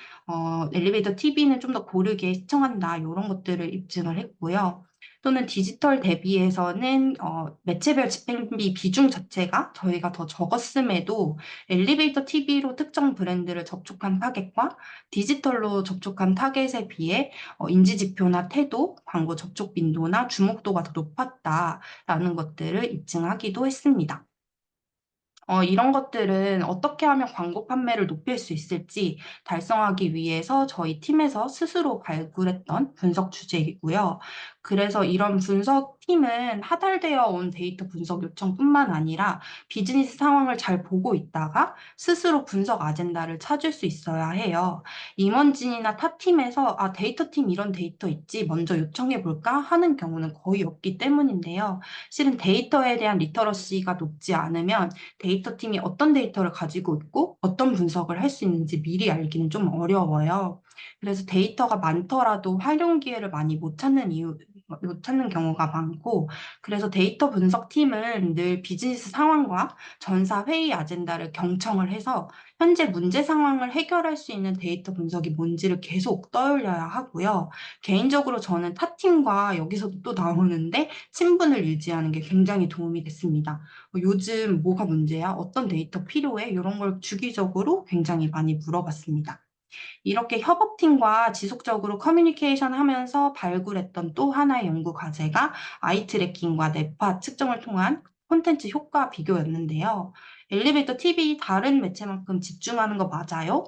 엘리베이터 TV는 좀 더 고르게 시청한다. 이런 것들을 입증을 했고요. 또는 디지털 대비해서는 매체별 집행비 비중 자체가 저희가 더 적었음에도 엘리베이터 TV로 특정 브랜드를 접촉한 타겟과 디지털로 접촉한 타겟에 비해 인지 지표나 태도, 광고 접촉 빈도나 주목도가 더 높았다라는 것들을 입증하기도 했습니다. 이런 것들은 어떻게 하면 광고 판매를 높일 수 있을지 달성하기 위해서 저희 팀에서 스스로 발굴했던 분석 주제이고요. 그래서 이런 분석팀은 하달되어 온 데이터 분석 요청뿐만 아니라 비즈니스 상황을 잘 보고 있다가 스스로 분석 아젠다를 찾을 수 있어야 해요. 임원진이나 타 팀에서 데이터 팀 이런 데이터 있지 먼저 요청해 볼까 하는 경우는 거의 없기 때문인데요. 실은 데이터에 대한 리터러시가 높지 않으면 데이터 팀이 어떤 데이터를 가지고 있고 어떤 분석을 할 수 있는지 미리 알기는 좀 어려워요. 그래서 데이터가 많더라도 활용 기회를 많이 못 찾는 경우가 많고, 그래서 데이터 분석팀은 늘 비즈니스 상황과 전사 회의 아젠다를 경청을 해서 현재 문제 상황을 해결할 수 있는 데이터 분석이 뭔지를 계속 떠올려야 하고요. 개인적으로 저는 타 팀과 여기서도 또 나오는데 친분을 유지하는 게 굉장히 도움이 됐습니다. 요즘 뭐가 문제야? 어떤 데이터 필요해? 이런 걸 주기적으로 굉장히 많이 물어봤습니다. 이렇게 협업팀과 지속적으로 커뮤니케이션 하면서 발굴했던 또 하나의 연구 과제가 아이 트래킹과 뇌파 측정을 통한 콘텐츠 효과 비교였는데요. 엘리베이터 TV 다른 매체만큼 집중하는 거 맞아요?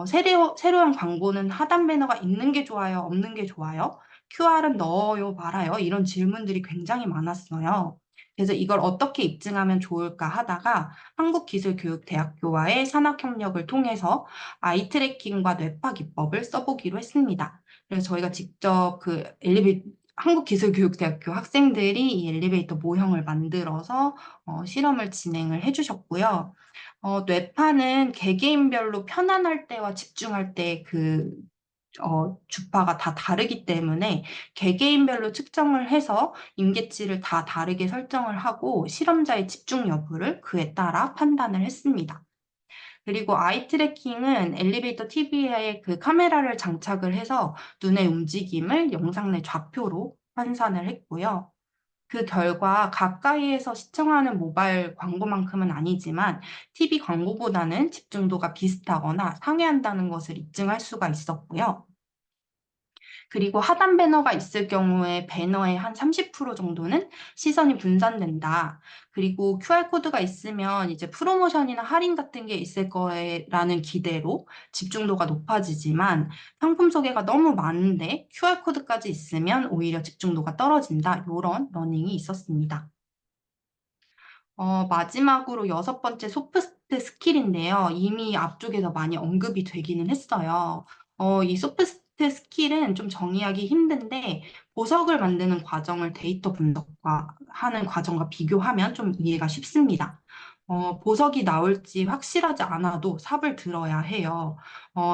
세로형 광고는 하단 배너가 있는 게 좋아요? 없는 게 좋아요? QR은 넣어요? 말아요? 이런 질문들이 굉장히 많았어요. 그래서 이걸 어떻게 입증하면 좋을까 하다가 한국기술교육대학교와의 산학협력을 통해서 아이 트래킹과 뇌파 기법을 써보기로 했습니다. 그래서 저희가 직접 한국기술교육대학교 학생들이 이 엘리베이터 모형을 만들어서 실험을 진행을 해주셨고요. 뇌파는 개개인별로 편안할 때와 집중할 때 주파가 다 다르기 때문에 개개인별로 측정을 해서 임계치를 다 다르게 설정을 하고 실험자의 집중 여부를 그에 따라 판단을 했습니다. 그리고 아이 트래킹은 엘리베이터 TV에 그 카메라를 장착을 해서 눈의 움직임을 영상 내 좌표로 환산을 했고요. 그 결과 가까이에서 시청하는 모바일 광고만큼은 아니지만 TV 광고보다는 집중도가 비슷하거나 상회한다는 것을 입증할 수가 있었고요. 그리고 하단 배너가 있을 경우에 배너의 한 30% 정도는 시선이 분산된다. 그리고 QR코드가 있으면 이제 프로모션이나 할인 같은 게 있을 거라는 기대로 집중도가 높아지지만 상품 소개가 너무 많은데 QR코드까지 있으면 오히려 집중도가 떨어진다. 이런 러닝이 있었습니다. 마지막으로 여섯 번째 소프트 스킬인데요. 이미 앞쪽에서 많이 언급이 되기는 했어요. 이 소프트 스킬은 좀 정의하기 힘든데 보석을 만드는 과정을 데이터 분석과 하는 과정과 비교하면 좀 이해가 쉽습니다. 보석이 나올지 확실하지 않아도 삽을 들어야 해요.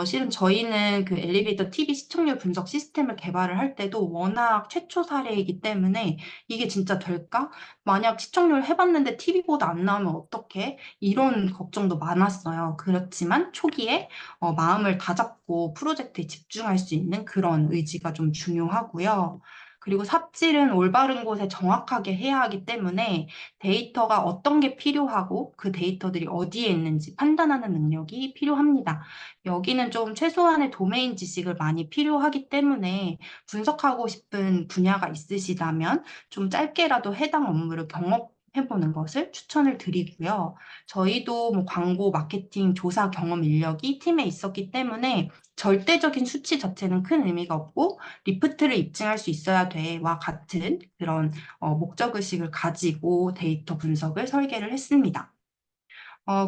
실은 저희는 그 엘리베이터 TV 시청률 분석 시스템을 개발을 할 때도 워낙 최초 사례이기 때문에 이게 진짜 될까? 만약 시청률 해봤는데 TV보다 안 나오면 어떡해? 이런 걱정도 많았어요. 그렇지만 초기에 마음을 다잡고 프로젝트에 집중할 수 있는 그런 의지가 좀 중요하고요. 그리고 삽질은 올바른 곳에 정확하게 해야 하기 때문에 데이터가 어떤 게 필요하고 그 데이터들이 어디에 있는지 판단하는 능력이 필요합니다. 여기는 좀 최소한의 도메인 지식을 많이 필요하기 때문에 분석하고 싶은 분야가 있으시다면 좀 짧게라도 해당 업무를 경험해보는 것을 추천을 드리고요. 저희도 뭐 광고, 마케팅, 조사 경험 인력이 팀에 있었기 때문에 절대적인 수치 자체는 큰 의미가 없고 리프트를 입증할 수 있어야 돼와 같은 그런 목적의식을 가지고 데이터 분석을 설계를 했습니다.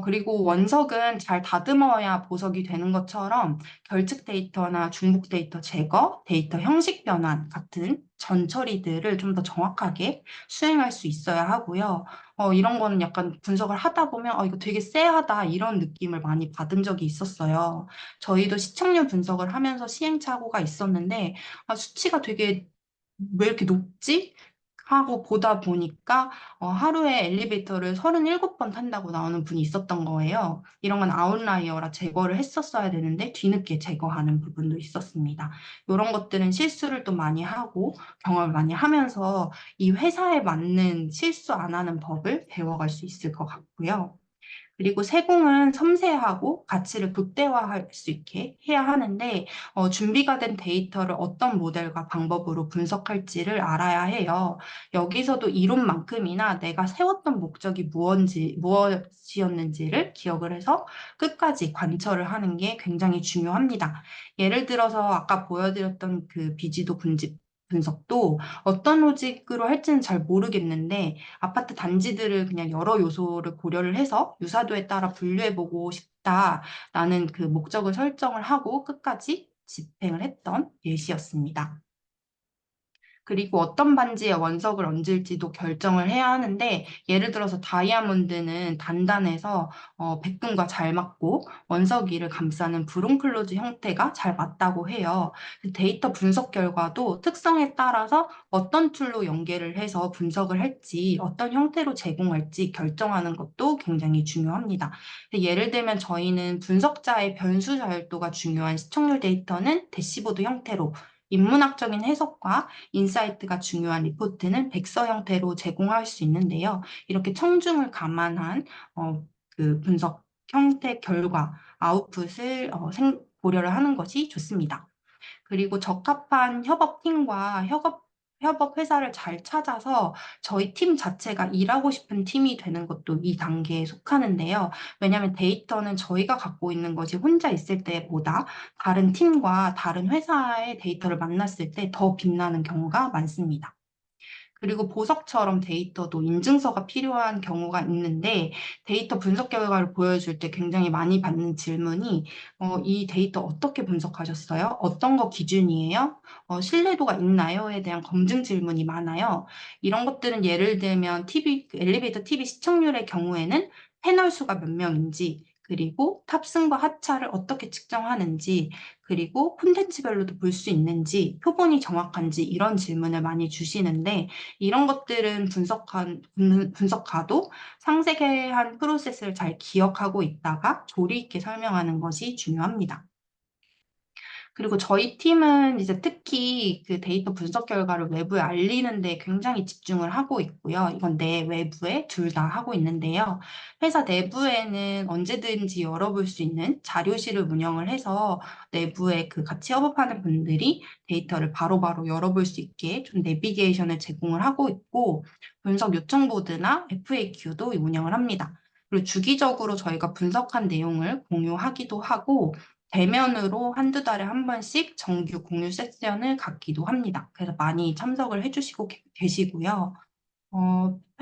그리고 원석은 잘 다듬어야 보석이 되는 것처럼 결측 데이터나 중복 데이터 제거, 데이터 형식 변환 같은 전 처리들을 좀 더 정확하게 수행할 수 있어야 하고요. 이런 거는 약간 분석을 하다 보면 이거 되게 쎄하다 이런 느낌을 많이 받은 적이 있었어요. 저희도 시청률 분석을 하면서 시행착오가 있었는데 수치가 되게 왜 이렇게 높지? 하고 보다 보니까 하루에 엘리베이터를 37번 탄다고 나오는 분이 있었던 거예요. 이런 건 아웃라이어라 제거를 했었어야 되는데 뒤늦게 제거하는 부분도 있었습니다. 이런 것들은 실수를 또 많이 하고 경험을 많이 하면서 이 회사에 맞는 실수 안 하는 법을 배워갈 수 있을 것 같고요. 그리고 세공은 섬세하고 가치를 극대화할 수 있게 해야 하는데 준비가 된 데이터를 어떤 모델과 방법으로 분석할지를 알아야 해요. 여기서도 이론만큼이나 내가 세웠던 목적이 무엇이었는지를 기억을 해서 끝까지 관철을 하는 게 굉장히 중요합니다. 예를 들어서 아까 보여드렸던 그 비지도 분석도 어떤 로직으로 할지는 잘 모르겠는데 아파트 단지들을 그냥 여러 요소를 고려를 해서 유사도에 따라 분류해보고 싶다라는 그 목적을 설정을 하고 끝까지 집행을 했던 예시였습니다. 그리고 어떤 반지에 원석을 얹을지도 결정을 해야 하는데 예를 들어서 다이아몬드는 단단해서 백분과 잘 맞고 원석이를 감싸는 브론클로즈 형태가 잘 맞다고 해요. 그 데이터 분석 결과도 특성에 따라서 어떤 툴로 연계를 해서 분석을 할지 어떤 형태로 제공할지 결정하는 것도 굉장히 중요합니다. 예를 들면 저희는 분석자의 변수 자율도가 중요한 시청률 데이터는 대시보드 형태로 인문학적인 해석과 인사이트가 중요한 리포트는 백서 형태로 제공할 수 있는데요. 이렇게 청중을 감안한 그 분석 형태 결과 아웃풋을 고려를 하는 것이 좋습니다. 그리고 적합한 협업팀과 협업 회사를 잘 찾아서 저희 팀 자체가 일하고 싶은 팀이 되는 것도 이 단계에 속하는데요. 왜냐하면 데이터는 저희가 갖고 있는 것이 혼자 있을 때보다 다른 팀과 다른 회사의 데이터를 만났을 때 더 빛나는 경우가 많습니다. 그리고 보석처럼 데이터도 인증서가 필요한 경우가 있는데 데이터 분석 결과를 보여줄 때 굉장히 많이 받는 질문이 이 데이터 어떻게 분석하셨어요? 어떤 거 기준이에요? 신뢰도가 있나요?에 대한 검증 질문이 많아요. 이런 것들은 예를 들면 엘리베이터 TV 시청률의 경우에는 패널 수가 몇 명인지 그리고 탑승과 하차를 어떻게 측정하는지, 그리고 콘텐츠별로도 볼 수 있는지, 표본이 정확한지 이런 질문을 많이 주시는데 이런 것들은 분석가도 상세한 프로세스를 잘 기억하고 있다가 조리 있게 설명하는 것이 중요합니다. 그리고 저희 팀은 이제 특히 그 데이터 분석 결과를 외부에 알리는 데 굉장히 집중을 하고 있고요. 이건 내 외부에 둘 다 하고 있는데요. 회사 내부에는 언제든지 열어볼 수 있는 자료실을 운영을 해서 내부에 그 같이 협업하는 분들이 데이터를 바로바로 열어볼 수 있게 좀 내비게이션을 제공을 하고 있고, 분석 요청 보드나 FAQ도 운영을 합니다. 그리고 주기적으로 저희가 분석한 내용을 공유하기도 하고, 대면으로 한두 달에 한 번씩 정규 공유 세션을 갖기도 합니다. 그래서 많이 참석을 해주시고 계시고요.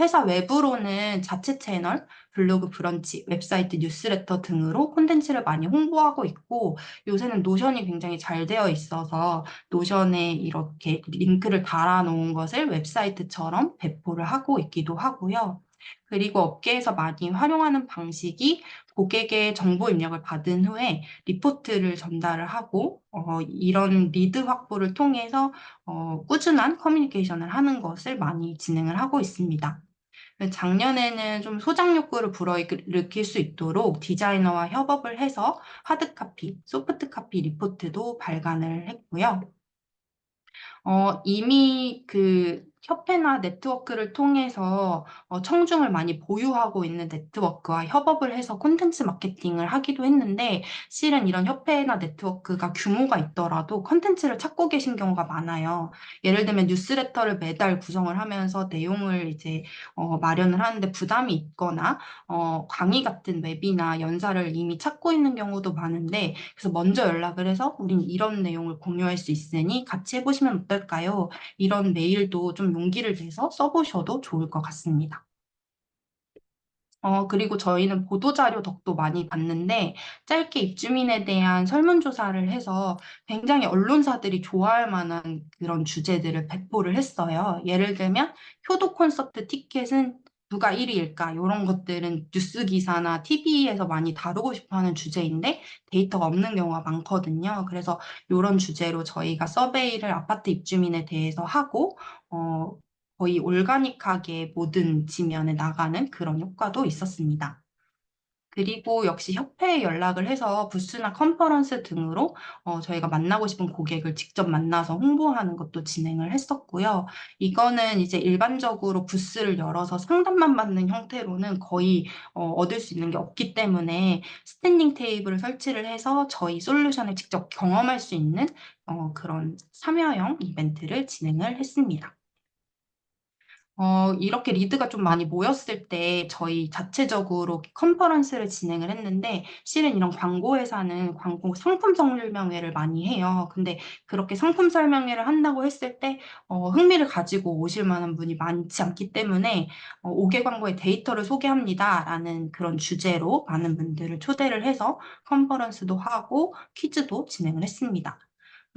회사 외부로는 자체 채널, 블로그 브런치, 웹사이트 뉴스레터 등으로 콘텐츠를 많이 홍보하고 있고, 요새는 노션이 굉장히 잘 되어 있어서 노션에 이렇게 링크를 달아놓은 것을 웹사이트처럼 배포를 하고 있기도 하고요. 그리고 업계에서 많이 활용하는 방식이 고객의 정보 입력을 받은 후에 리포트를 전달을 하고, 이런 리드 확보를 통해서 꾸준한 커뮤니케이션을 하는 것을 많이 진행을 하고 있습니다. 작년에는 좀 소장 욕구를 불어일으킬 수 있도록 디자이너와 협업을 해서 하드카피, 소프트카피 리포트도 발간을 했고요. 이미 그 협회나 네트워크를 통해서 청중을 많이 보유하고 있는 네트워크와 협업을 해서 콘텐츠 마케팅을 하기도 했는데, 실은 이런 협회나 네트워크가 규모가 있더라도 콘텐츠를 찾고 계신 경우가 많아요. 예를 들면 뉴스레터를 매달 구성을 하면서 내용을 이제 마련을 하는데 부담이 있거나 강의 같은 웹이나 연사를 이미 찾고 있는 경우도 많은데, 그래서 먼저 연락을 해서 우린 이런 내용을 공유할 수 있으니 같이 해보시면 어떨까요? 이런 메일도 좀 용기를 내서 써보셔도 좋을 것 같습니다. 그리고 저희는 보도자료 덕도 많이 봤는데, 짧게 입주민에 대한 설문조사를 해서 굉장히 언론사들이 좋아할 만한 그런 주제들을 배포를 했어요. 예를 들면, 효도 콘서트 티켓은 누가 1위일까? 이런 것들은 뉴스 기사나 TV에서 많이 다루고 싶어 하는 주제인데, 데이터가 없는 경우가 많거든요. 그래서 이런 주제로 저희가 서베이를 아파트 입주민에 대해서 하고, 어, 거의 올가닉하게 모든 지면에 나가는 그런 효과도 있었습니다. 그리고 역시 협회에 연락을 해서 부스나 컨퍼런스 등으로 저희가 만나고 싶은 고객을 직접 만나서 홍보하는 것도 진행을 했었고요. 이거는 이제 일반적으로 부스를 열어서 상담만 받는 형태로는 거의 얻을 수 있는 게 없기 때문에 스탠딩 테이블을 설치를 해서 저희 솔루션을 직접 경험할 수 있는 그런 참여형 이벤트를 진행을 했습니다. 이렇게 리드가 좀 많이 모였을 때 저희 자체적으로 컨퍼런스를 진행을 했는데, 실은 이런 광고 회사는 광고 상품 설명회를 많이 해요. 근데 그렇게 상품 설명회를 한다고 했을 때 흥미를 가지고 오실 만한 분이 많지 않기 때문에 5개 광고의 데이터를 소개합니다라는 그런 주제로 많은 분들을 초대를 해서 컨퍼런스도 하고 퀴즈도 진행을 했습니다.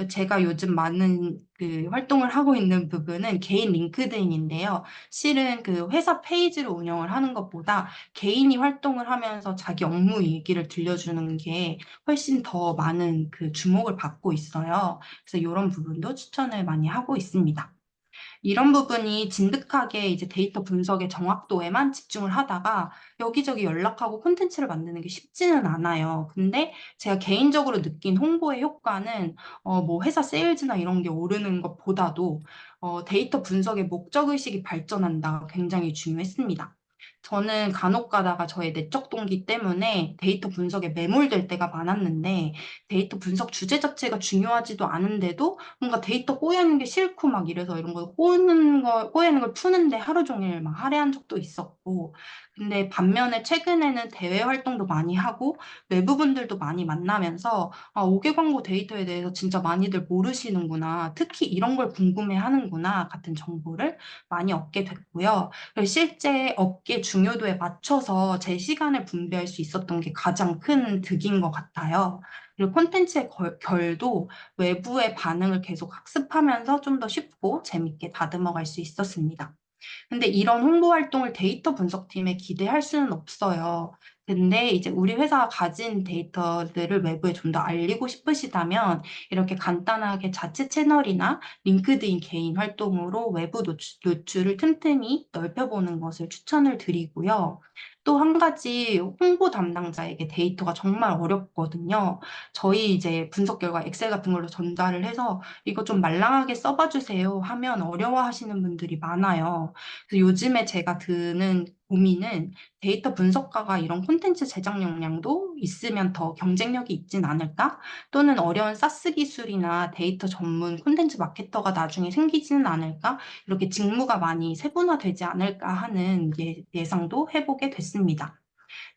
제가 요즘 많은 그 활동을 하고 있는 부분은 개인 링크드인인데요. 실은 그 회사 페이지를 운영을 하는 것보다 개인이 활동을 하면서 자기 업무 얘기를 들려주는 게 훨씬 더 많은 그 주목을 받고 있어요. 그래서 이런 부분도 추천을 많이 하고 있습니다. 이런 부분이 진득하게 이제 데이터 분석의 정확도에만 집중을 하다가 여기저기 연락하고 콘텐츠를 만드는 게 쉽지는 않아요. 근데 제가 개인적으로 느낀 홍보의 효과는 뭐 회사 세일즈나 이런 게 오르는 것보다도 데이터 분석의 목적의식이 발전한다 굉장히 중요했습니다. 저는 간혹 가다가 저의 내적 동기 때문에 데이터 분석에 매몰될 때가 많았는데, 데이터 분석 주제 자체가 중요하지도 않은데도 뭔가 데이터 꼬이는 게 싫고 막 이래서 이런 걸 꼬이는 걸 푸는데 하루 종일 막 할애한 적도 있었고, 근데 반면에 최근에는 대외 활동도 많이 하고 외부분들도 많이 만나면서 아, 5개 광고 데이터에 대해서 진짜 많이들 모르시는구나. 특히 이런 걸 궁금해 하는구나. 같은 정보를 많이 얻게 됐고요. 그리고 실제 업계 중요도에 맞춰서 제 시간을 분배할 수 있었던 게 가장 큰 득인 것 같아요. 그리고 콘텐츠의 결도 외부의 반응을 계속 학습하면서 좀 더 쉽고 재밌게 다듬어 갈 수 있었습니다. 근데 이런 홍보 활동을 데이터 분석팀에 기대할 수는 없어요. 근데 이제 우리 회사가 가진 데이터들을 외부에 좀 더 알리고 싶으시다면 이렇게 간단하게 자체 채널이나 링크드인 개인 활동으로 외부 노출을 틈틈이 넓혀보는 것을 추천을 드리고요. 또 한 가지 홍보 담당자에게 데이터가 정말 어렵거든요. 저희 이제 분석 결과 엑셀 같은 걸로 전달을 해서 이거 좀 말랑하게 써봐 주세요 하면 어려워하시는 분들이 많아요. 그래서 요즘에 제가 드는 고민은 데이터 분석가가 이런 콘텐츠 제작 역량도 있으면 더 경쟁력이 있진 않을까? 또는 어려운 사스 기술이나 데이터 전문 콘텐츠 마케터가 나중에 생기지는 않을까? 이렇게 직무가 많이 세분화되지 않을까 하는 예상도 해보게 됐습니다.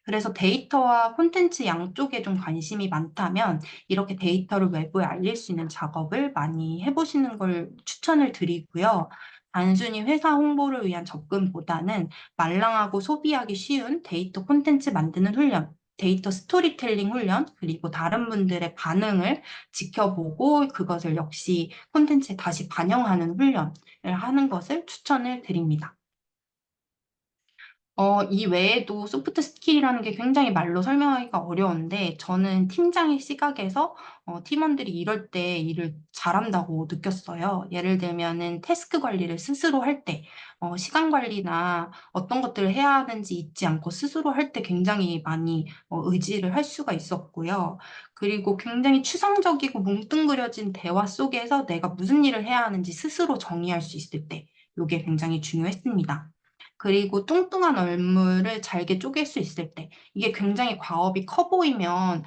그래서 데이터와 콘텐츠 양쪽에 좀 관심이 많다면 이렇게 데이터를 외부에 알릴 수 있는 작업을 많이 해보시는 걸 추천을 드리고요. 단순히 회사 홍보를 위한 접근보다는 말랑하고 소비하기 쉬운 데이터 콘텐츠 만드는 훈련, 데이터 스토리텔링 훈련, 그리고 다른 분들의 반응을 지켜보고 그것을 역시 콘텐츠에 다시 반영하는 훈련을 하는 것을 추천을 드립니다. 이 외에도 소프트 스킬이라는 게 굉장히 말로 설명하기가 어려운데, 저는 팀장의 시각에서 팀원들이 이럴 때 일을 잘한다고 느꼈어요. 예를 들면은 태스크 관리를 스스로 할 때, 시간 관리나 어떤 것들을 해야 하는지 잊지 않고 스스로 할 때 굉장히 많이 의지를 할 수가 있었고요. 그리고 굉장히 추상적이고 뭉뚱그려진 대화 속에서 내가 무슨 일을 해야 하는지 스스로 정의할 수 있을 때, 이게 굉장히 중요했습니다. 그리고 뚱뚱한 얼물을 잘게 쪼갤 수 있을 때, 이게 굉장히 과업이 커 보이면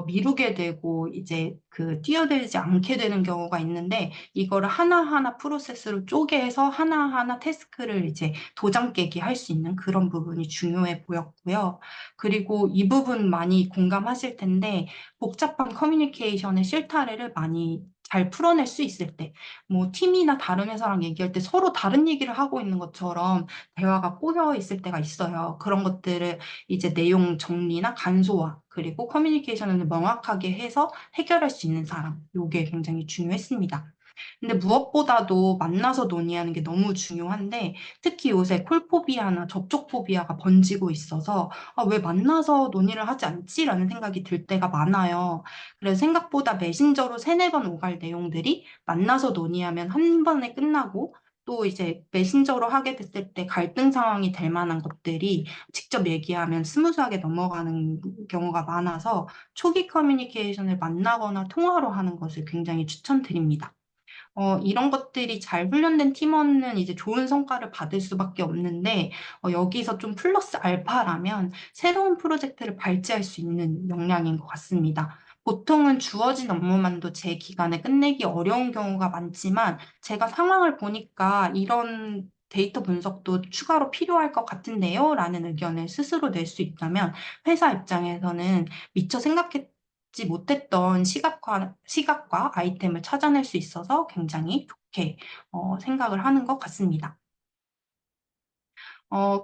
미루게 되고 이제 뛰어들지 않게 되는 경우가 있는데, 이거를 하나하나 프로세스로 쪼개서 하나하나 태스크를 이제 도장 깨기 할 수 있는 그런 부분이 중요해 보였고요. 그리고 이 부분 많이 공감하실 텐데, 복잡한 커뮤니케이션의 실타래를 많이 잘 풀어낼 수 있을 때, 뭐 팀이나 다른 회사랑 얘기할 때 서로 다른 얘기를 하고 있는 것처럼 대화가 꼬여 있을 때가 있어요. 그런 것들을 이제 내용 정리나 간소화, 그리고 커뮤니케이션을 명확하게 해서 해결할 수 있는 사람, 요게 굉장히 중요했습니다. 근데 무엇보다도 만나서 논의하는 게 너무 중요한데, 특히 요새 콜포비아나 접촉포비아가 번지고 있어서, 아, 왜 만나서 논의를 하지 않지라는 생각이 들 때가 많아요. 그래서 생각보다 메신저로 세네 번 오갈 내용들이 만나서 논의하면 한 번에 끝나고, 또 이제 메신저로 하게 됐을 때 갈등 상황이 될 만한 것들이 직접 얘기하면 스무스하게 넘어가는 경우가 많아서 초기 커뮤니케이션을 만나거나 통화로 하는 것을 굉장히 추천드립니다. 이런 것들이 잘 훈련된 팀원은 이제 좋은 성과를 받을 수밖에 없는데, 여기서 좀 플러스 알파라면 새로운 프로젝트를 발제할 수 있는 역량인 것 같습니다. 보통은 주어진 업무만도 제 기간에 끝내기 어려운 경우가 많지만, 제가 상황을 보니까 이런 데이터 분석도 추가로 필요할 것 같은데요? 라는 의견을 스스로 낼 수 있다면, 회사 입장에서는 미처 생각지 못했던 시각과 아이템을 찾아낼 수 있어서 굉장히 좋게 생각을 하는 것 같습니다.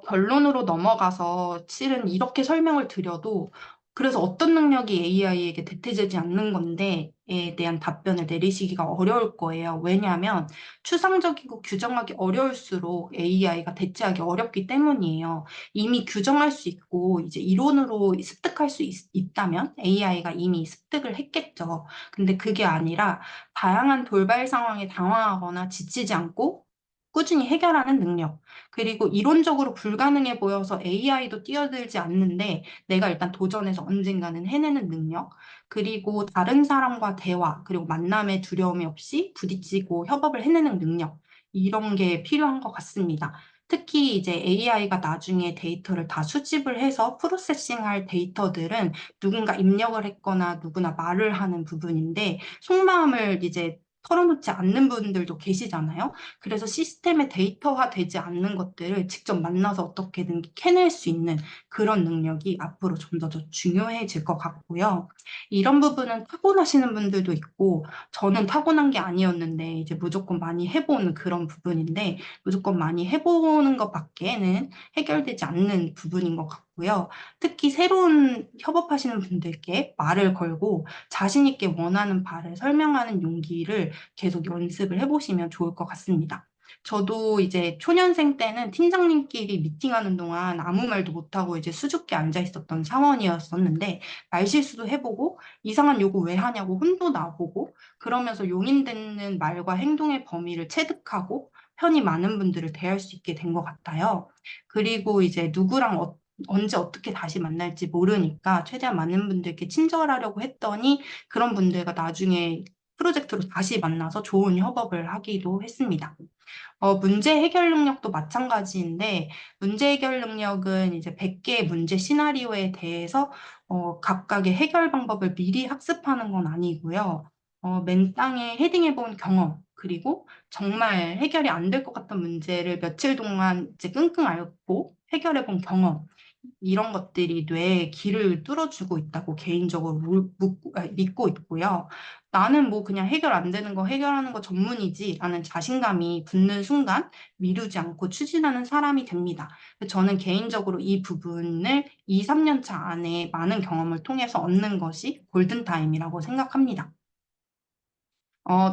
결론으로 넘어가서 실은 이렇게 설명을 드려도 그래서 어떤 능력이 AI에게 대체되지 않는 건데에 대한 답변을 내리시기가 어려울 거예요. 왜냐하면 추상적이고 규정하기 어려울수록 AI가 대체하기 어렵기 때문이에요. 이미 규정할 수 있고 이제 이론으로 습득할 수 있다면 AI가 이미 습득을 했겠죠. 근데 그게 아니라 다양한 돌발 상황에 당황하거나 지치지 않고 꾸준히 해결하는 능력. 그리고 이론적으로 불가능해 보여서 AI도 뛰어들지 않는데 내가 일단 도전해서 언젠가는 해내는 능력, 그리고 다른 사람과 대화, 그리고 만남에 두려움이 없이 부딪히고 협업을 해내는 능력, 이런 게 필요한 것 같습니다. 특히 이제 AI가 나중에 데이터를 다 수집을 해서 프로세싱할 데이터들은 누군가 입력을 했거나 누구나 말을 하는 부분인데 속마음을 이제 털어놓지 않는 분들도 계시잖아요. 그래서 시스템의 데이터화 되지 않는 것들을 직접 만나서 어떻게든 캐낼 수 있는 그런 능력이 앞으로 좀 더 중요해질 것 같고요. 이런 부분은 타고나시는 분들도 있고, 저는 타고난 게 아니었는데, 이제 무조건 많이 해보는 그런 부분인데, 무조건 많이 해보는 것밖에는 해결되지 않는 부분인 것 같고요. 특히 새로운 협업하시는 분들께 말을 걸고 자신 있게 원하는 바를 설명하는 용기를 계속 연습을 해보시면 좋을 것 같습니다. 저도 이제 초년생 때는 팀장님끼리 미팅하는 동안 아무 말도 못하고 이제 수줍게 앉아 있었던 사원이었었는데 말실수도 해보고 이상한 요구 왜 하냐고 혼도 나보고 그러면서 용인되는 말과 행동의 범위를 체득하고 편히 많은 분들을 대할 수 있게 된 것 같아요. 그리고 이제 누구랑 언제 어떻게 다시 만날지 모르니까 최대한 많은 분들께 친절하려고 했더니 그런 분들과 나중에 프로젝트로 다시 만나서 좋은 협업을 하기도 했습니다. 문제 해결 능력도 마찬가지인데, 문제 해결 능력은 이제 100개의 문제 시나리오에 대해서 각각의 해결 방법을 미리 학습하는 건 아니고요. 맨 땅에 헤딩해 본 경험, 그리고 정말 해결이 안 될 것 같은 문제를 며칠 동안 이제 끙끙 앓고 해결해 본 경험, 이런 것들이 뇌에 길을 뚫어주고 있다고 개인적으로 믿고 있고요. 나는 뭐 그냥 해결 안 되는 거 해결하는 거 전문이지 라는 자신감이 붙는 순간 미루지 않고 추진하는 사람이 됩니다. 저는 개인적으로 이 부분을 2, 3년 차 안에 많은 경험을 통해서 얻는 것이 골든타임이라고 생각합니다.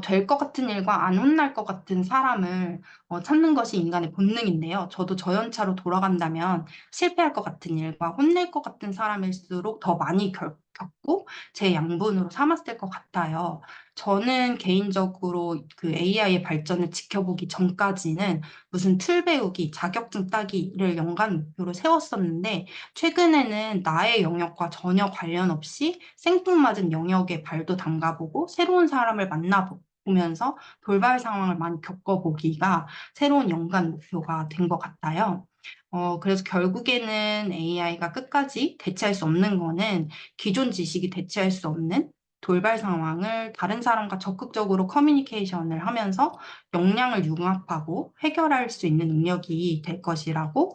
될 것 같은 일과 안 혼날 것 같은 사람을 찾는 것이 인간의 본능인데요. 저도 저연차로 돌아간다면 실패할 것 같은 일과 혼낼 것 같은 사람일수록 더 많이 겪고 제 양분으로 삼았을 것 같아요. 저는 개인적으로 그 AI의 발전을 지켜보기 전까지는 무슨 툴 배우기, 자격증 따기를 연간 목표로 세웠었는데 최근에는 나의 영역과 전혀 관련 없이 생뚱맞은 영역에 발도 담가보고 새로운 사람을 만나보면서 돌발 상황을 많이 겪어보기가 새로운 연간 목표가 된 것 같아요. 그래서 결국에는 AI가 끝까지 대체할 수 없는 거는 기존 지식이 대체할 수 없는 돌발 상황을 다른 사람과 적극적으로 커뮤니케이션을 하면서 역량을 융합하고 해결할 수 있는 능력이 될 것이라고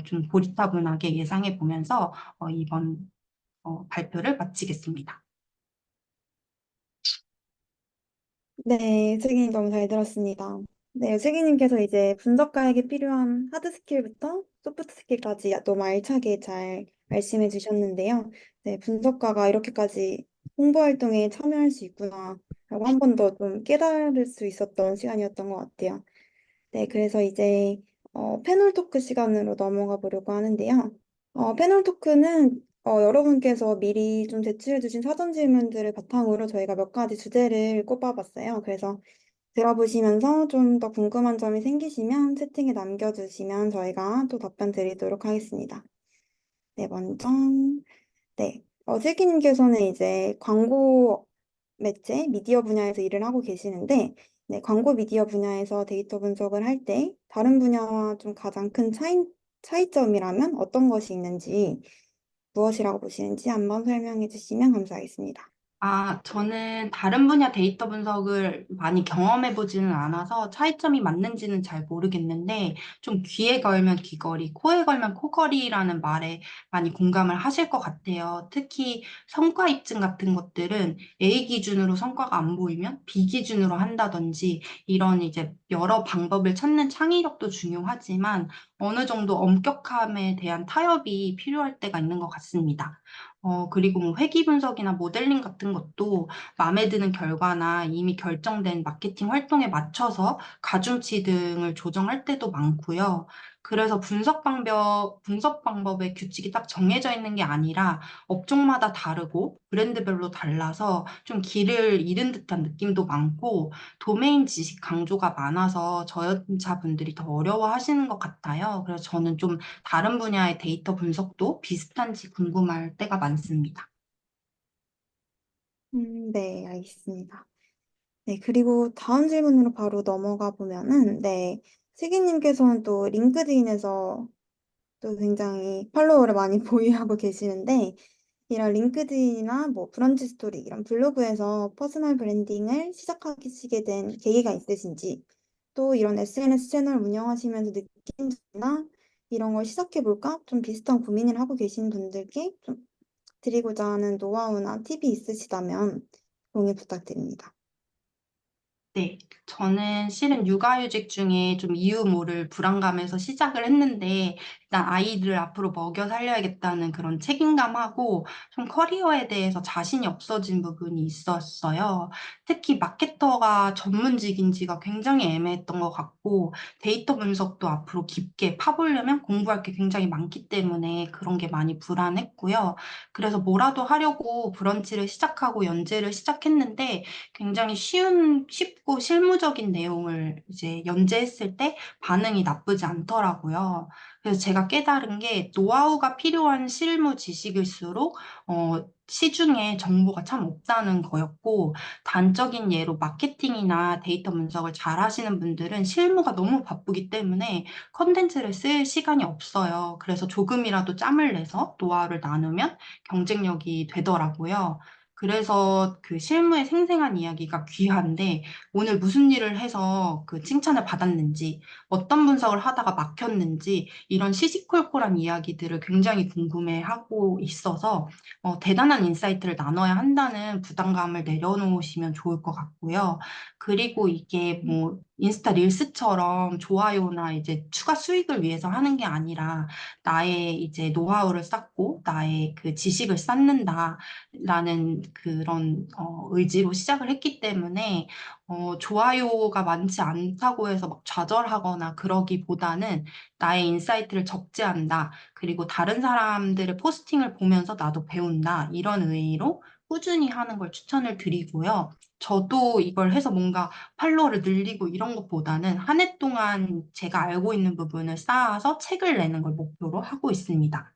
좀 고리타분하게 예상해 보면서 이번 발표를 마치겠습니다. 네, 슬기님 너무 잘 들었습니다. 네, 슬기님께서 이제 분석가에게 필요한 하드 스킬부터 소프트 스킬까지 너무 알차게 잘 말씀해 주셨는데요. 네, 분석가가 이렇게까지 홍보 활동에 참여할 수 있구나 라고 한 번 더 좀 깨달을 수 있었던 시간이었던 것 같아요. 네, 그래서 이제 패널 토크 시간으로 넘어가 보려고 하는데요. 패널 토크는 여러분께서 미리 좀 제출해 주신 사전 질문들을 바탕으로 저희가 몇 가지 주제를 꼽아봤어요. 그래서 들어보시면서 좀 더 궁금한 점이 생기시면 채팅에 남겨주시면 저희가 또 답변 드리도록 하겠습니다. 네, 먼저 네. 슬기님께서는 이제 광고 매체, 미디어 분야에서 일을 하고 계시는데, 네, 광고 미디어 분야에서 데이터 분석을 할 때 다른 분야와 좀 가장 큰 차이점이라면 어떤 것이 있는지, 무엇이라고 보시는지 한번 설명해 주시면 감사하겠습니다. 저는 다른 분야 데이터 분석을 많이 경험해 보지는 않아서 차이점이 맞는지는 잘 모르겠는데, 좀 귀에 걸면 귀걸이, 코에 걸면 코걸이라는 말에 많이 공감을 하실 것 같아요. 특히 성과 입증 같은 것들은 A 기준으로 성과가 안 보이면 B 기준으로 한다든지, 이런 이제 여러 방법을 찾는 창의력도 중요하지만, 어느 정도 엄격함에 대한 타협이 필요할 때가 있는 것 같습니다. 그리고 뭐 회귀 분석이나 모델링 같은 것도 마음에 드는 결과나 이미 결정된 마케팅 활동에 맞춰서 가중치 등을 조정할 때도 많고요. 그래서 분석 방법의 규칙이 딱 정해져 있는 게 아니라 업종마다 다르고 브랜드별로 달라서 좀 길을 잃은 듯한 느낌도 많고 도메인 지식 강조가 많아서 저연차분들이 더 어려워하시는 것 같아요. 그래서 저는 좀 다른 분야의 데이터 분석도 비슷한지 궁금할 때가 많습니다. 네, 알겠습니다. 네, 그리고 다음 질문으로 바로 넘어가 보면은, 네, 슬기님께서는 또 링크드인에서 또 굉장히 팔로워를 많이 보유하고 계시는데, 이런 링크드인이나 뭐 브런치 스토리 이런 블로그에서 퍼스널 브랜딩을 시작하시게 된 계기가 있으신지, 또 이런 SNS 채널 운영하시면서 느낀 점이나 이런 걸 시작해 볼까? 좀 비슷한 고민을 하고 계신 분들께 좀 드리고자 하는 노하우나 팁이 있으시다면 공유 부탁드립니다. 네, 저는 실은 육아휴직 중에 좀 이유 모를 불안감에서 시작을 했는데 일단 아이들을 앞으로 먹여 살려야겠다는 그런 책임감하고 좀 커리어에 대해서 자신이 없어진 부분이 있었어요. 특히 마케터가 전문직인지가 굉장히 애매했던 것 같고, 데이터 분석도 앞으로 깊게 파보려면 공부할 게 굉장히 많기 때문에 그런 게 많이 불안했고요. 그래서 뭐라도 하려고 브런치를 시작하고 연재를 시작했는데 굉장히 쉽고 실무적인 내용을 이제 연재했을 때 반응이 나쁘지 않더라고요. 그래서 제가 깨달은 게 노하우가 필요한 실무 지식일수록 시중에 정보가 참 없다는 거였고, 단적인 예로 마케팅이나 데이터 분석을 잘 하시는 분들은 실무가 너무 바쁘기 때문에 컨텐츠를 쓸 시간이 없어요. 그래서 조금이라도 짬을 내서 노하우를 나누면 경쟁력이 되더라고요. 그래서 그 실무의 생생한 이야기가 귀한데, 오늘 무슨 일을 해서 그 칭찬을 받았는지, 어떤 분석을 하다가 막혔는지, 이런 시시콜콜한 이야기들을 굉장히 궁금해하고 있어서 대단한 인사이트를 나눠야 한다는 부담감을 내려놓으시면 좋을 것 같고요. 그리고 이게 뭐 인스타 릴스처럼 좋아요나 이제 추가 수익을 위해서 하는 게 아니라 나의 이제 노하우를 쌓고 나의 그 지식을 쌓는다라는 그런 의지로 시작을 했기 때문에 좋아요가 많지 않다고 해서 막 좌절하거나 그러기보다는 나의 인사이트를 적재한다. 그리고 다른 사람들의 포스팅을 보면서 나도 배운다. 이런 의의로 꾸준히 하는 걸 추천을 드리고요. 저도 이걸 해서 뭔가 팔로워를 늘리고 이런 것보다는 한 해 동안 제가 알고 있는 부분을 쌓아서 책을 내는 걸 목표로 하고 있습니다.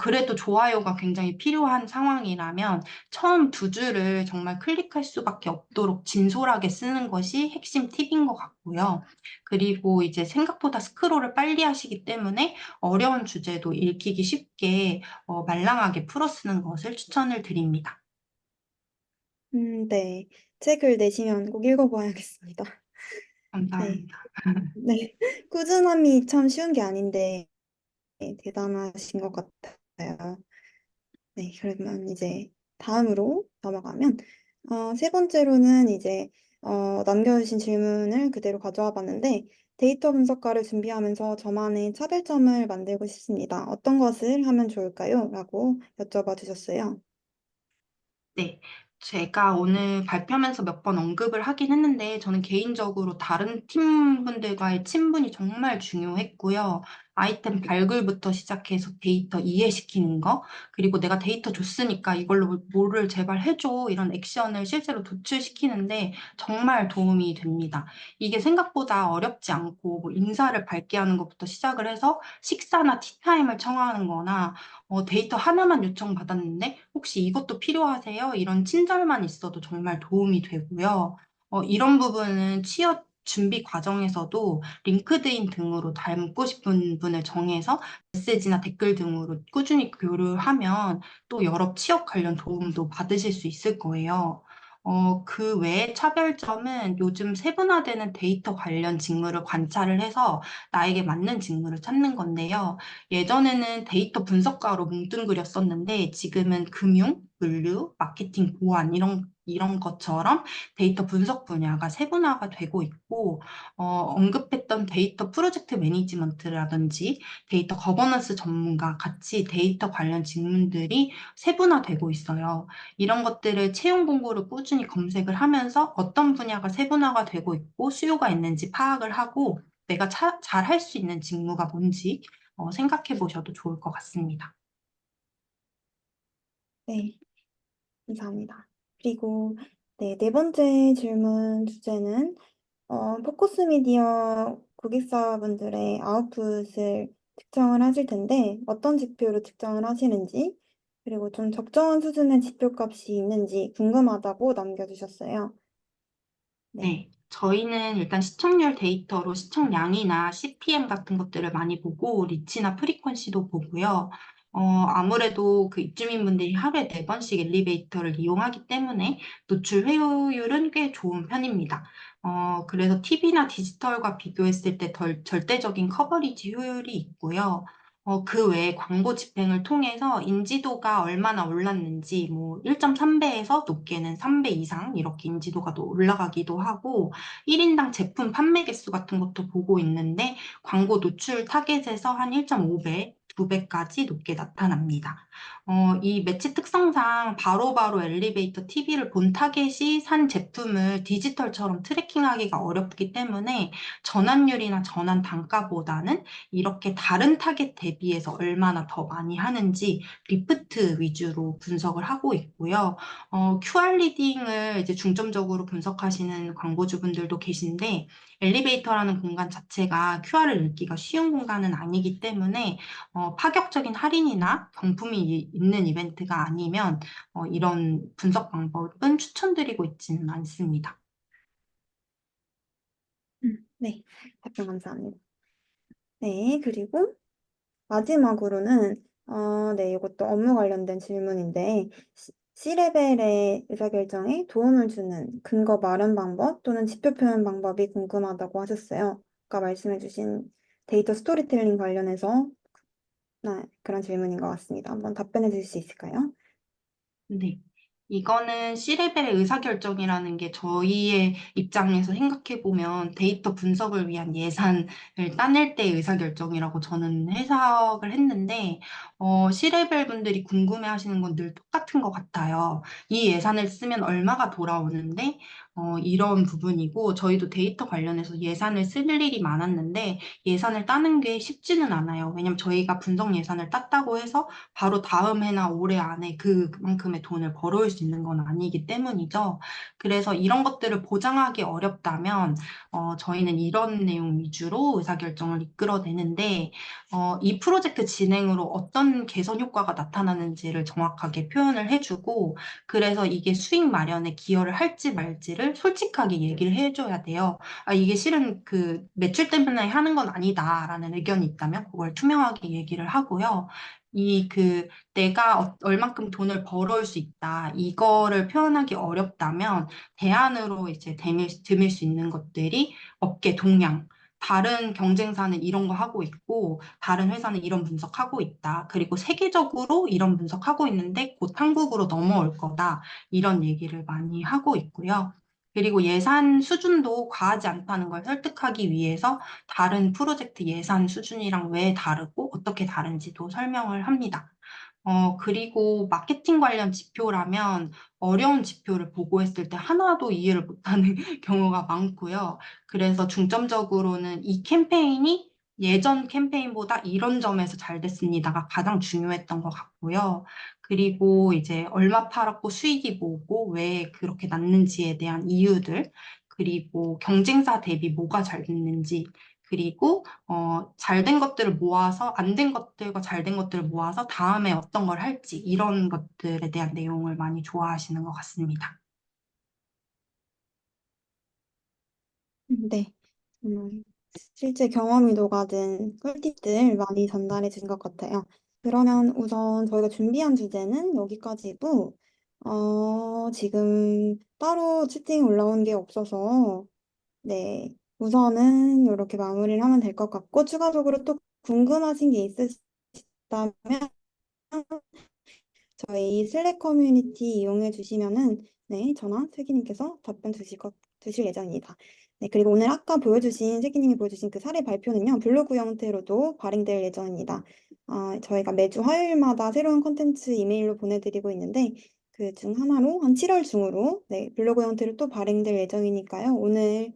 그래도 좋아요가 굉장히 필요한 상황이라면 처음 두 줄을 정말 클릭할 수밖에 없도록 진솔하게 쓰는 것이 핵심 팁인 것 같고요. 그리고 이제 생각보다 스크롤을 빨리 하시기 때문에 어려운 주제도 읽히기 쉽게 말랑하게 풀어 쓰는 것을 추천을 드립니다. 네. 책을 내시면 꼭 읽어봐야겠습니다. 네. 감사합니다. 네. 꾸준함이 참 쉬운 게 아닌데 대단하신 것 같아요. 네. 그러면 이제 다음으로 넘어가면 세 번째로는 이제 남겨주신 질문을 그대로 가져와 봤는데 데이터 분석가를 준비하면서 저만의 차별점을 만들고 싶습니다. 어떤 것을 하면 좋을까요? 라고 여쭤봐 주셨어요. 네. 제가 오늘 발표하면서 몇 번 언급을 하긴 했는데, 저는 개인적으로 다른 팀분들과의 친분이 정말 중요했고요. 아이템 발굴부터 시작해서 데이터 이해시키는 거, 그리고 내가 데이터 줬으니까 이걸로 뭐를 제발 해줘. 이런 액션을 실제로 도출시키는데 정말 도움이 됩니다. 이게 생각보다 어렵지 않고, 뭐 인사를 밝게 하는 것부터 시작을 해서 식사나 티타임을 청하는 거나 데이터 하나만 요청받았는데 혹시 이것도 필요하세요? 이런 친절만 있어도 정말 도움이 되고요. 이런 부분은 취업 준비 과정에서도 링크드인 등으로 닮고 싶은 분을 정해서 메시지나 댓글 등으로 꾸준히 교류하면 또 여러 취업 관련 도움도 받으실 수 있을 거예요. 그 외에 차별점은 요즘 세분화되는 데이터 관련 직무를 관찰을 해서 나에게 맞는 직무를 찾는 건데요. 예전에는 데이터 분석가로 뭉뚱그렸었는데 지금은 금융, 물류, 마케팅, 보안 이런 것처럼 데이터 분석 분야가 세분화가 되고 있고 언급했던 데이터 프로젝트 매니지먼트라든지 데이터 거버넌스 전문가 같이 데이터 관련 직무들이 세분화되고 있어요. 이런 것들을 채용 공고를 꾸준히 검색을 하면서 어떤 분야가 세분화가 되고 있고 수요가 있는지 파악을 하고 내가 잘 할 수 있는 직무가 뭔지 생각해 보셔도 좋을 것 같습니다. 네. 감사합니다. 그리고 네 번째 질문 주제는 포커스 미디어 고객사분들의 아웃풋을 측정을 하실 텐데 어떤 지표로 측정을 하시는지 그리고 좀 적정한 수준의 지표값이 있는지 궁금하다고 남겨주셨어요. 네. 네, 저희는 일단 시청률 데이터로 시청량이나 CPM 같은 것들을 많이 보고, 리치나 프리퀀시도 보고요. 아무래도 그 입주민분들이 하루에 4번씩 엘리베이터를 이용하기 때문에 노출 회유율은 꽤 좋은 편입니다. 그래서 TV나 디지털과 비교했을 때 절대적인 커버리지 효율이 있고요. 그 외에 광고 집행을 통해서 인지도가 얼마나 올랐는지, 뭐 1.3배에서 높게는 3배 이상 이렇게 인지도가 또 올라가기도 하고, 1인당 제품 판매 개수 같은 것도 보고 있는데, 광고 노출 타겟에서 한 1.5배, 2배까지 높게 나타납니다. 이 매치 특성상 바로바로 엘리베이터 TV를 본 타겟이 산 제품을 디지털처럼 트래킹하기가 어렵기 때문에 전환율이나 전환 단가보다는 이렇게 다른 타겟 대비해서 얼마나 더 많이 하는지 리프트 위주로 분석을 하고 있고요. QR 리딩을 이제 중점적으로 분석하시는 광고주분들도 계신데 엘리베이터라는 공간 자체가 QR을 읽기가 쉬운 공간은 아니기 때문에 파격적인 할인이나 경품이 있는 이벤트가 아니면 이런 분석 방법은 추천드리고 있지는 않습니다. 네, 답변 감사합니다. 네, 그리고 마지막으로는 네, 이것도 업무 관련된 질문인데 C레벨의 의사결정에 도움을 주는 근거 마련 방법 또는 지표 표현 방법이 궁금하다고 하셨어요. 아까 말씀해주신 데이터 스토리텔링 관련해서 그런 질문인 것 같습니다. 한번 답변해 주실 수 있을까요? 네. 이거는 C레벨의 의사결정이라는 게 저희의 입장에서 생각해보면 데이터 분석을 위한 예산을 따낼 때의 의사결정이라고 저는 해석을 했는데, C레벨 분들이 궁금해하시는 건 늘 똑같은 것 같아요. 이 예산을 쓰면 얼마가 돌아오는데, 이런 부분이고, 저희도 데이터 관련해서 예산을 쓸 일이 많았는데, 예산을 따는 게 쉽지는 않아요. 왜냐면 저희가 분석 예산을 땄다고 해서 바로 다음 해나 올해 안에 그만큼의 돈을 벌어올 수 있는 건 아니기 때문이죠. 그래서 이런 것들을 보장하기 어렵다면 저희는 이런 내용 위주로 의사결정을 이끌어내는데 이 프로젝트 진행으로 어떤 개선 효과가 나타나는지를 정확하게 표현을 해주고 그래서 이게 수익 마련에 기여를 할지 말지를 솔직하게 얘기를 해줘야 돼요. 아, 이게 실은 그 매출 때문에 하는 건 아니다라는 의견이 있다면 그걸 투명하게 얘기를 하고요. 내가 얼만큼 돈을 벌어올 수 있다. 이거를 표현하기 어렵다면 대안으로 이제 드밀 수 있는 것들이 업계 동향. 다른 경쟁사는 이런 거 하고 있고, 다른 회사는 이런 분석하고 있다. 그리고 세계적으로 이런 분석하고 있는데 곧 한국으로 넘어올 거다. 이런 얘기를 많이 하고 있고요. 그리고 예산 수준도 과하지 않다는 걸 설득하기 위해서 다른 프로젝트 예산 수준이랑 왜 다르고 어떻게 다른지도 설명을 합니다. 그리고 마케팅 관련 지표라면 어려운 지표를 보고했을 때 하나도 이해를 못하는 경우가 많고요. 그래서 중점적으로는 이 캠페인이 예전 캠페인보다 이런 점에서 잘 됐습니다가 가장 중요했던 것 같고요. 그리고 이제 얼마 팔았고 수익이 뭐고 왜 그렇게 났는지에 대한 이유들, 그리고 경쟁사 대비 뭐가 잘 됐는지, 그리고 잘 된 것들을 모아서 안 된 것들과 잘 된 것들을 모아서 다음에 어떤 걸 할지 이런 것들에 대한 내용을 많이 좋아하시는 것 같습니다. 네, 정말 실제 경험이 녹아든 꿀팁들 많이 전달해 주신 것 같아요. 그러면 우선 저희가 준비한 주제는 여기까지고, 지금 따로 채팅 올라온 게 없어서, 네, 우선은 이렇게 마무리를 하면 될 것 같고, 추가적으로 또 궁금하신 게 있으시다면 저희 슬랙 커뮤니티 이용해 주시면은 네, 저나 슬기님께서 답변 주실 예정입니다. 네, 그리고 오늘 아까 슬기님이 보여주신 그 사례 발표는요, 블로그 형태로도 발행될 예정입니다. 저희가 매주 화요일마다 새로운 콘텐츠 이메일로 보내드리고 있는데, 그 중 하나로 한 7월 중으로 네, 블로그 형태로 또 발행될 예정이니까요. 오늘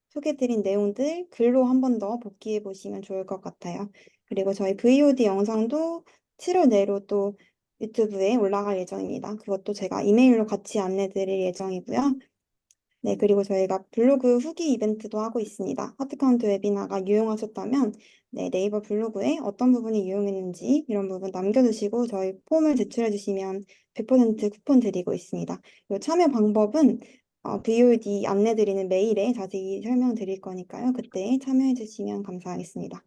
소개해드린 내용들 글로 한 번 더 복기해 보시면 좋을 것 같아요. 그리고 저희 VOD 영상도 7월 내로 또 유튜브에 올라갈 예정입니다. 그것도 제가 이메일로 같이 안내 드릴 예정이고요. 네, 그리고 저희가 블로그 후기 이벤트도 하고 있습니다. 하트카운트 웨비나가 유용하셨다면 네, 네이버 블로그에 어떤 부분이 유용했는지 이런 부분 남겨주시고 저희 폼을 제출해 주시면 100% 쿠폰 드리고 있습니다. 이 참여 방법은 VOD 안내 드리는 메일에 자세히 설명드릴 거니까요. 그때 참여해 주시면 감사하겠습니다.